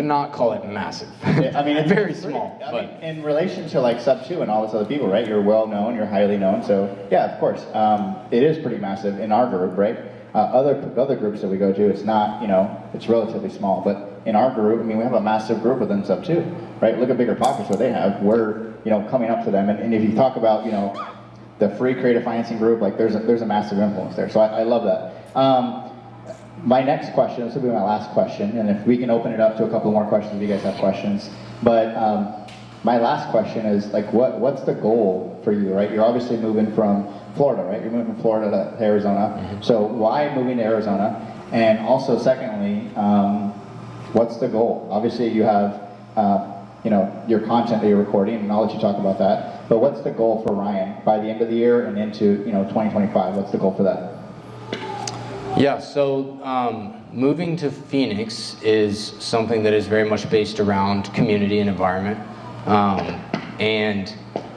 not call it massive. I mean, it's very small. I mean, in relation to like Sub2 and all this other people, right? You're well known, you're highly known. So yeah, of course, it is pretty massive in our group, right? Other groups that we go to, it's not, you know, it's relatively small. But in our group, I mean, we have a massive group within Sub2, right? Look at Bigger Pockets, what they have. We're, you know, coming up to them. And if you talk about, you know, the free creative financing group, like there's a massive influence there. So I love that. My next question, this will be my last question, and if we can open it up to a couple more questions if you guys have questions. But my last question is, like, what's the goal for you, right? You're obviously moving from Florida, right? You're moving from Florida to Arizona. Mm-hmm. So why moving to Arizona? And also, secondly, what's the goal? Obviously, you have, you know, your content that you're recording, and I'll let you talk about that. But what's the goal for Ryan by the end of the year and into, you know, 2025? What's the goal for that? Yeah, so moving to Phoenix is something that is very much based around community and environment. And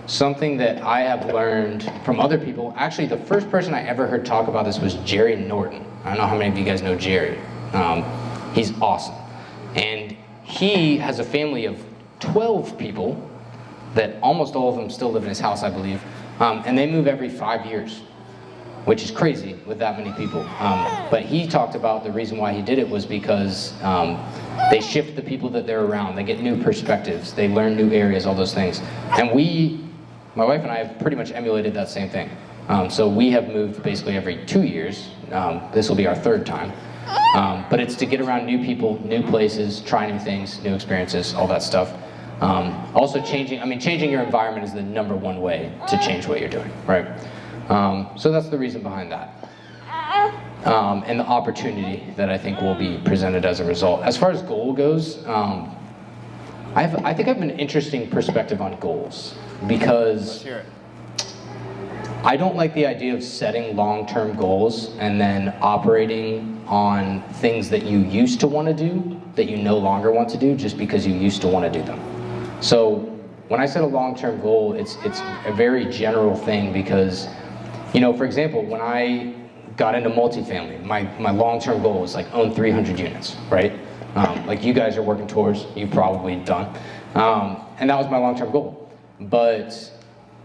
something that I have learned from other people, actually the first person I ever heard talk about this was Jerry Norton. I don't know how many of you guys know Jerry. He's awesome. And he has a family of 12 people that almost all of them still live in his house, I believe. And they move every 5 years, which is crazy with that many people. But he talked about the reason why he did it was because they shift the people that they're around. They get new perspectives. They learn new areas, all those things. And my wife and I have pretty much emulated that same thing. So we have moved basically every 2 years. This will be our third time. But it's to get around new people, new places, try new things, new experiences, all that stuff. Also changing your environment is the #1 way to change what you're doing, right? So that's the reason behind that. And the opportunity that I think will be presented as a result. As far as goal goes, I think I have an interesting perspective on goals because I don't like the idea of setting long-term goals and then operating on things that you used to want to do that you no longer want to do just because you used to want to do them. So when I set a long-term goal, it's a very general thing because, you know, for example, when I got into multifamily, my long-term goal was like own 300 units, right? Like you guys are working towards, you've probably done. And that was my long-term goal. But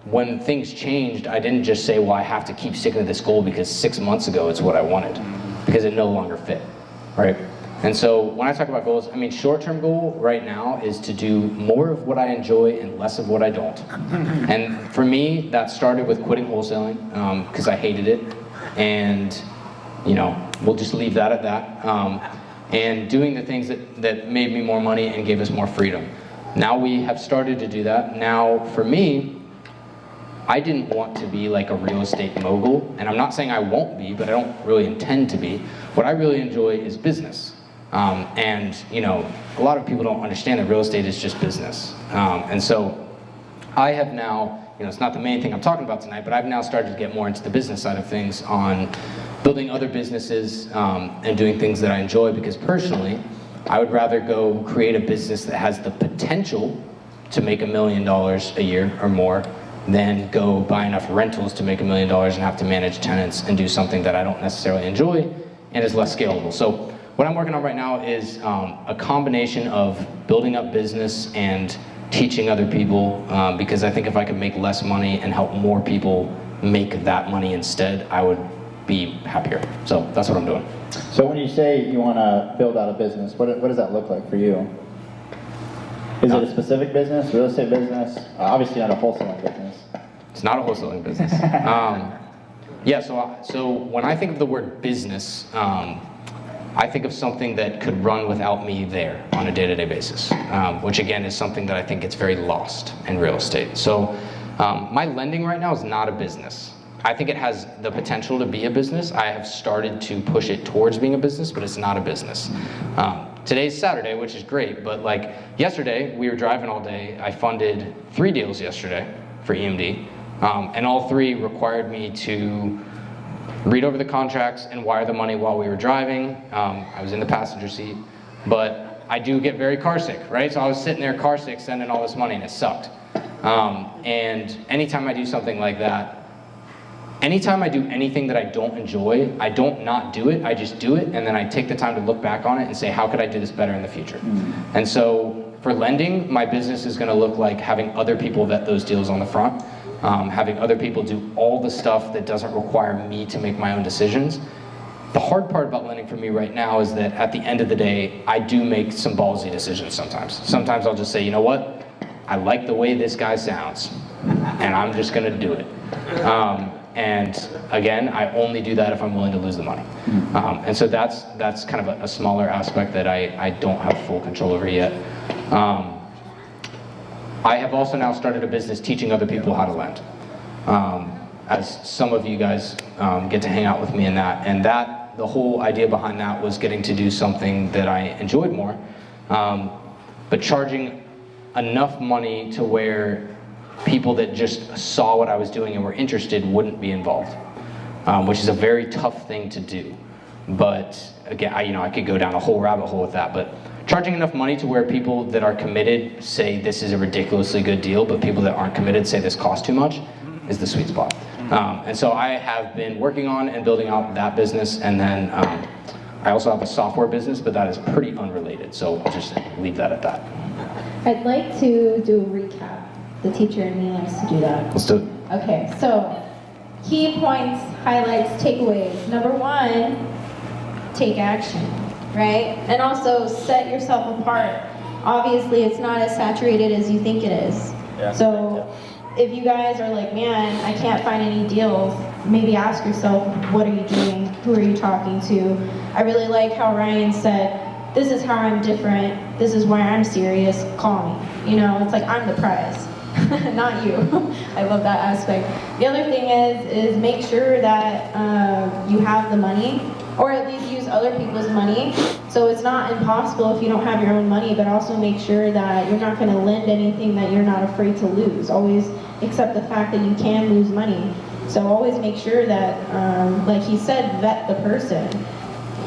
when things changed, I didn't just say, well, I have to keep sticking to this goal because 6 months ago it's what I wanted, because it no longer fit, right? And so when I talk about goals, I mean, short-term goal right now is to do more of what I enjoy and less of what I don't. And for me, that started with quitting wholesaling because I hated it. And, you know, we'll just leave that at that. And doing the things that made me more money and gave us more freedom. Now we have started to do that. Now, for me, I didn't want to be like a real estate mogul. And I'm not saying I won't be, but I don't really intend to be. What I really enjoy is business. And, you know, a lot of people don't understand that real estate is just business. And so I have now, you know, it's not the main thing I'm talking about tonight, but I've now started to get more into the business side of things on building other businesses and doing things that I enjoy, because personally, I would rather go create a business that has the potential to make $1 million a year or more than go buy enough rentals to make $1 million and have to manage tenants and do something that I don't necessarily enjoy and is less scalable. So what I'm working on right now is a combination of building up business and teaching other people, because I think if I could make less money and help more people make that money instead, I would be happier. So that's what I'm doing. So when you say you want to build out a business, what does that look like for you? Is it a specific business, real estate business? Obviously not a wholesaling business. It's not a wholesaling business. Yeah, so when I think of the word business, I think of something that could run without me there on a day-to-day basis, which again is something that I think gets very lost in real estate. So my lending right now is not a business. I think it has the potential to be a business. I have started to push it towards being a business, but it's not a business. Today's Saturday, which is great, but like yesterday, we were driving all day. I funded 3 deals yesterday for EMD, and all 3 required me to read over the contracts and wire the money while we were driving. I was in the passenger seat, but I do get very car sick, right? So I was sitting there car sick, sending all this money, and it sucked. And anytime I do something like that, anytime I do anything that I don't enjoy, I don't not do it, I just do it, and then I take the time to look back on it and say, how could I do this better in the future? And so for lending, my business is gonna look like having other people vet those deals on the front, having other people do all the stuff that doesn't require me to make my own decisions. The hard part about lending for me right now is that at the end of the day, I do make some ballsy decisions sometimes. Sometimes I'll just say, you know what? I like the way this guy sounds, and I'm just gonna do it. And again, I only do that if I'm willing to lose the money. And so that's kind of a smaller aspect that I don't have full control over yet. I have also now started a business teaching other people how to lend. As some of you guys get to hang out with me in that. And the whole idea behind that was getting to do something that I enjoyed more, but charging enough money to where people that just saw what I was doing and were interested wouldn't be involved, which is a very tough thing to do. But again, I could go down a whole rabbit hole with that, but charging enough money to where people that are committed say this is a ridiculously good deal, but people that aren't committed say this costs too much is the sweet spot. And so I have been working on and building out that business, and then I also have a software business, but that is pretty unrelated, so I'll just leave that at that. I'd like to do a recap. The teacher in me likes to do that. Let's do it. Okay, so key points, highlights, takeaways. Number 1, take action, right? And also set yourself apart. Obviously, it's not as saturated as you think it is. Yeah. So if you guys are like, man, I can't find any deals, maybe ask yourself, what are you doing? Who are you talking to? I really like how Ryan said, this is how I'm different. This is why I'm serious. Call me. You know, it's like I'm the prize. Not you. I love that aspect. The other thing is make sure that you have the money, or at least use other people's money. So it's not impossible if you don't have your own money, but also make sure that you're not going to lend anything that you're not afraid to lose. Always accept the fact that you can lose money. So always make sure that, like he said, vet the person.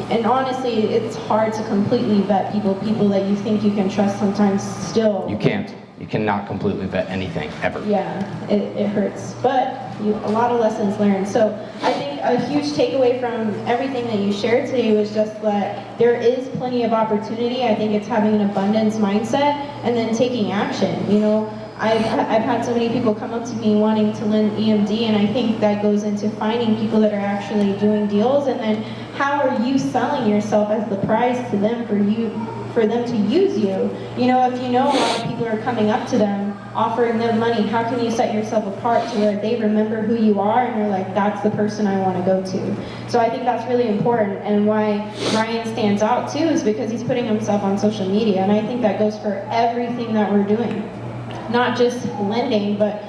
And honestly, it's hard to completely vet people that you think you can trust sometimes still. You can't. You cannot completely vet anything, ever. Yeah, it hurts, but a lot of lessons learned. So I think a huge takeaway from everything that you shared today was just that there is plenty of opportunity. I think it's having an abundance mindset and then taking action. You know, I've had so many people come up to me wanting to lend EMD, and I think that goes into finding people that are actually doing deals, and then how are you selling yourself as the prize to them for them to use you. You know, if you know a lot of people are coming up to them, offering them money, how can you set yourself apart to where they remember who you are and you're like, that's the person I want to go to. So I think that's really important, and why Ryan stands out too is because he's putting himself on social media, and I think that goes for everything that we're doing. Not just lending, but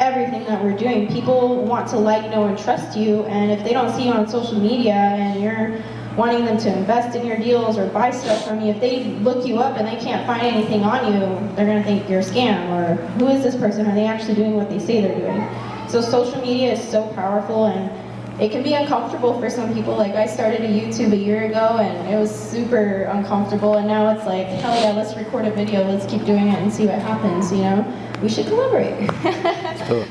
everything that we're doing. People want to like, know, and trust you, and if they don't see you on social media and you're wanting them to invest in your deals or buy stuff from you, if they look you up and they can't find anything on you, they're going to think you're a scam, or who is this person? Are they actually doing what they say they're doing? So social media is so powerful, and it can be uncomfortable for some people. Like, I started a YouTube a year ago and it was super uncomfortable, and now it's like, hell yeah, let's record a video, let's keep doing it and see what happens, you know? We should collaborate.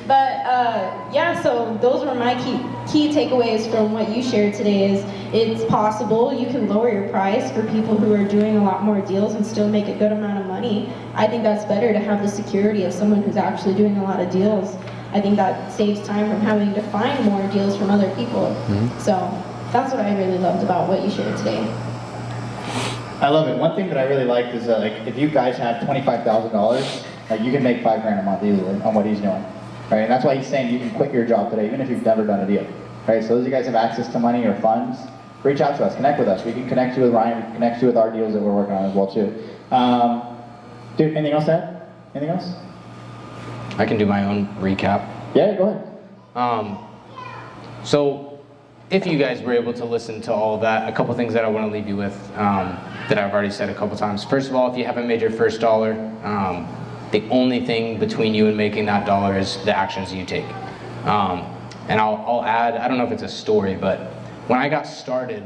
But yeah, so those were my key takeaways from what you shared today. Is it's possible you can lower your price for people who are doing a lot more deals and still make a good amount of money. I think that's better to have the security of someone who's actually doing a lot of deals. I think that saves time from having to find more deals from other people. So that's what I really loved about what you shared today. I love it. One thing that I really liked is that, like, if you guys have $25,000, like, you can make $5 grand a month easily on what he's doing, right? And that's why he's saying you can quit your job today, even if you've never done a deal, right? So those of you guys have access to money or funds, reach out to us, connect with us. We can connect you with Ryan, we can connect you with our deals that we're working on as well too. Dude, anything else to add? Anything else? I can do my own recap. Yeah, go ahead. So if you guys were able to listen to all of that, a couple things that I want to leave you with that I've already said a couple times. First of all, if you haven't made your first dollar, the only thing between you and making that dollar is the actions you take. And I'll add, I don't know if it's a story, but when I got started,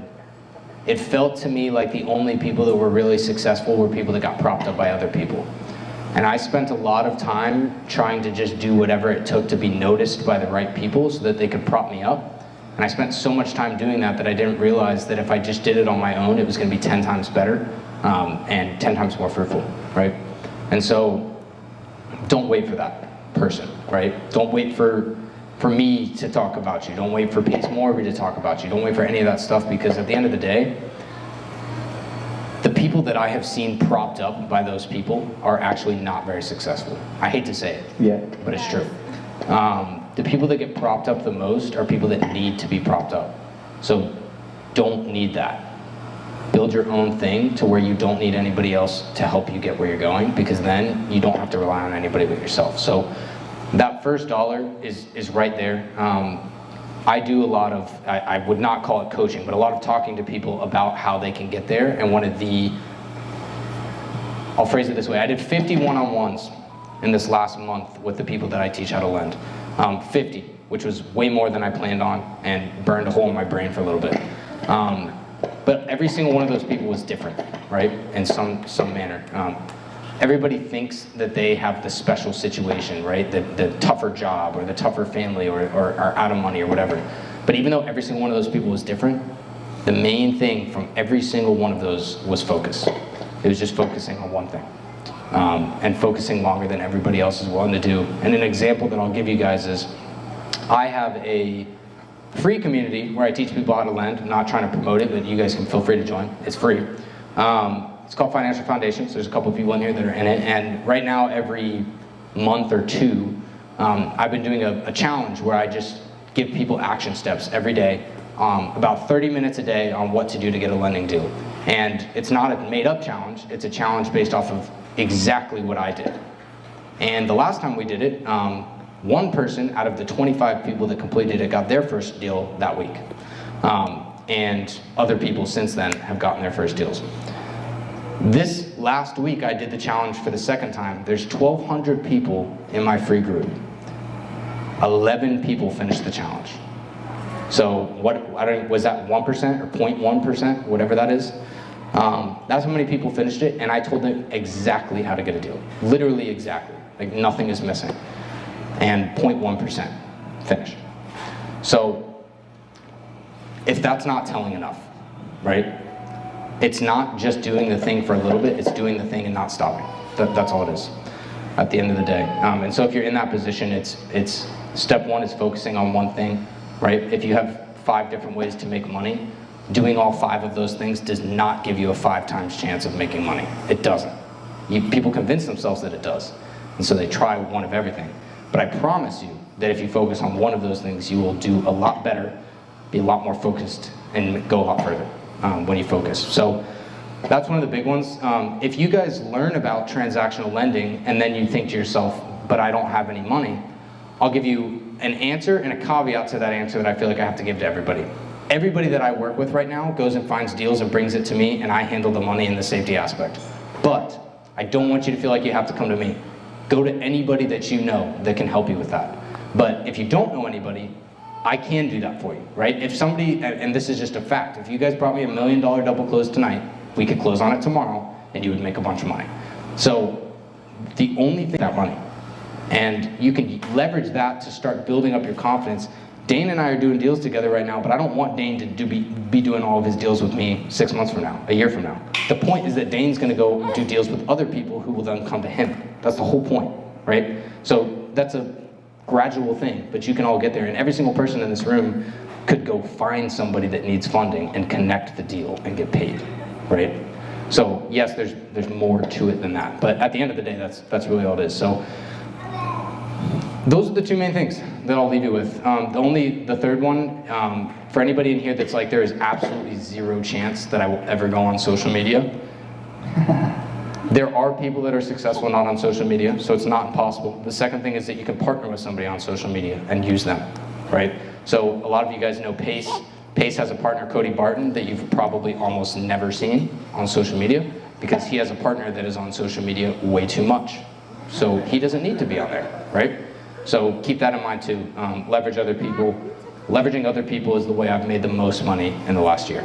it felt to me like the only people that were really successful were people that got propped up by other people. And I spent a lot of time trying to just do whatever it took to be noticed by the right people so that they could prop me up. And I spent so much time doing that that I didn't realize that if I just did it on my own, it was going to be 10 times better and 10 times more fruitful, right? And so don't wait for that person, right? Don't wait for me to talk about you. Don't wait for Pace Morby to talk about you. Don't wait for any of that stuff, because at the end of the day, the people that I have seen propped up by those people are actually not very successful. I hate to say it, Yeah. but it's true. The people that get propped up the most are people that need to be propped up. So don't need that. Build your own thing to where you don't need anybody else to help you get where you're going, because then you don't have to rely on anybody but yourself. So that first dollar is right there. I do a lot of, I would not call it coaching, but a lot of talking to people about how they can get there. And one of the, I'll phrase it this way, I did 50 one-on-ones in this last month with the people that I teach how to lend. 50, which was way more than I planned on and burned a hole in my brain for a little bit. But every single one of those people was different, right? In some manner. Everybody thinks that they have the special situation, right? The tougher job or the tougher family or are out of money or whatever. But even though every single one of those people was different, the main thing from every single one of those was focus. It was just focusing on one thing. And focusing longer than everybody else is willing to do. And an example that I'll give you guys is, I have a free community where I teach people how to lend. I'm not trying to promote it, but you guys can feel free to join. It's free. It's called Financial Foundations. There's a couple of people in here that are in it. And right now, every month or two, I've been doing a challenge where I just give people action steps every day, about 30 minutes a day on what to do to get a lending deal. And it's not a made-up challenge. It's a challenge based off of exactly what I did. And the last time we did it, one person out of the 25 people that completed it got their first deal that week. And other people since then have gotten their first deals. This last week I did the challenge for the second time. There's 1,200 people in my free group. 11 people finished the challenge. So was that 1% or 0.1%, whatever that is? That's how many people finished it, and I told them exactly how to get a deal. Literally exactly. Like nothing is missing. And 0.1% finished. So if that's not telling enough, right? It's not just doing the thing for a little bit, it's doing the thing and not stopping. That's all it is at the end of the day. And so if you're in that position, it's step one is focusing on one thing, right? If you have 5 different ways to make money, doing all 5 of those things does not give you a 5 times chance of making money. It doesn't. People convince themselves that it does. And so they try one of everything. But I promise you that if you focus on one of those things, you will do a lot better, be a lot more focused, and go a lot further when you focus. So that's one of the big ones. If you guys learn about transactional lending and then you think to yourself, but I don't have any money, I'll give you an answer and a caveat to that answer that I feel like I have to give to everybody. Everybody that I work with right now goes and finds deals and brings it to me, and I handle the money and the safety aspect. But I don't want you to feel like you have to come to me. Go to anybody that you know that can help you with that. But if you don't know anybody, I can do that for you, right? If somebody, and this is just a fact, if you guys brought me $1 million double close tonight, we could close on it tomorrow, and you would make a bunch of money. So the only thing, that money. And you can leverage that to start building up your confidence. Dane and I are doing deals together right now, but I don't want Dane to be doing all of his deals with me 6 months from now, a year from now. The point is that Dane's gonna go do deals with other people who will then come to him. That's the whole point, right? So that's a gradual thing, but you can all get there. And every single person in this room could go find somebody that needs funding and connect the deal and get paid, right? So yes, there's more to it than that. But at the end of the day, that's really all it is. So Those are the two main things that I'll leave you with. The third one, for anybody in here that's like, there is absolutely zero chance that I will ever go on social media. There are people that are successful not on social media, so it's not impossible. The second thing is that you can partner with somebody on social media and use them, right? So a lot of you guys know Pace. Pace has a partner, Cody Barton, that you've probably almost never seen on social media because he has a partner that is on social media way too much. So he doesn't need to be on there, right? So keep that in mind too. Leverage other people. Leveraging other people is the way I've made the most money in the last year.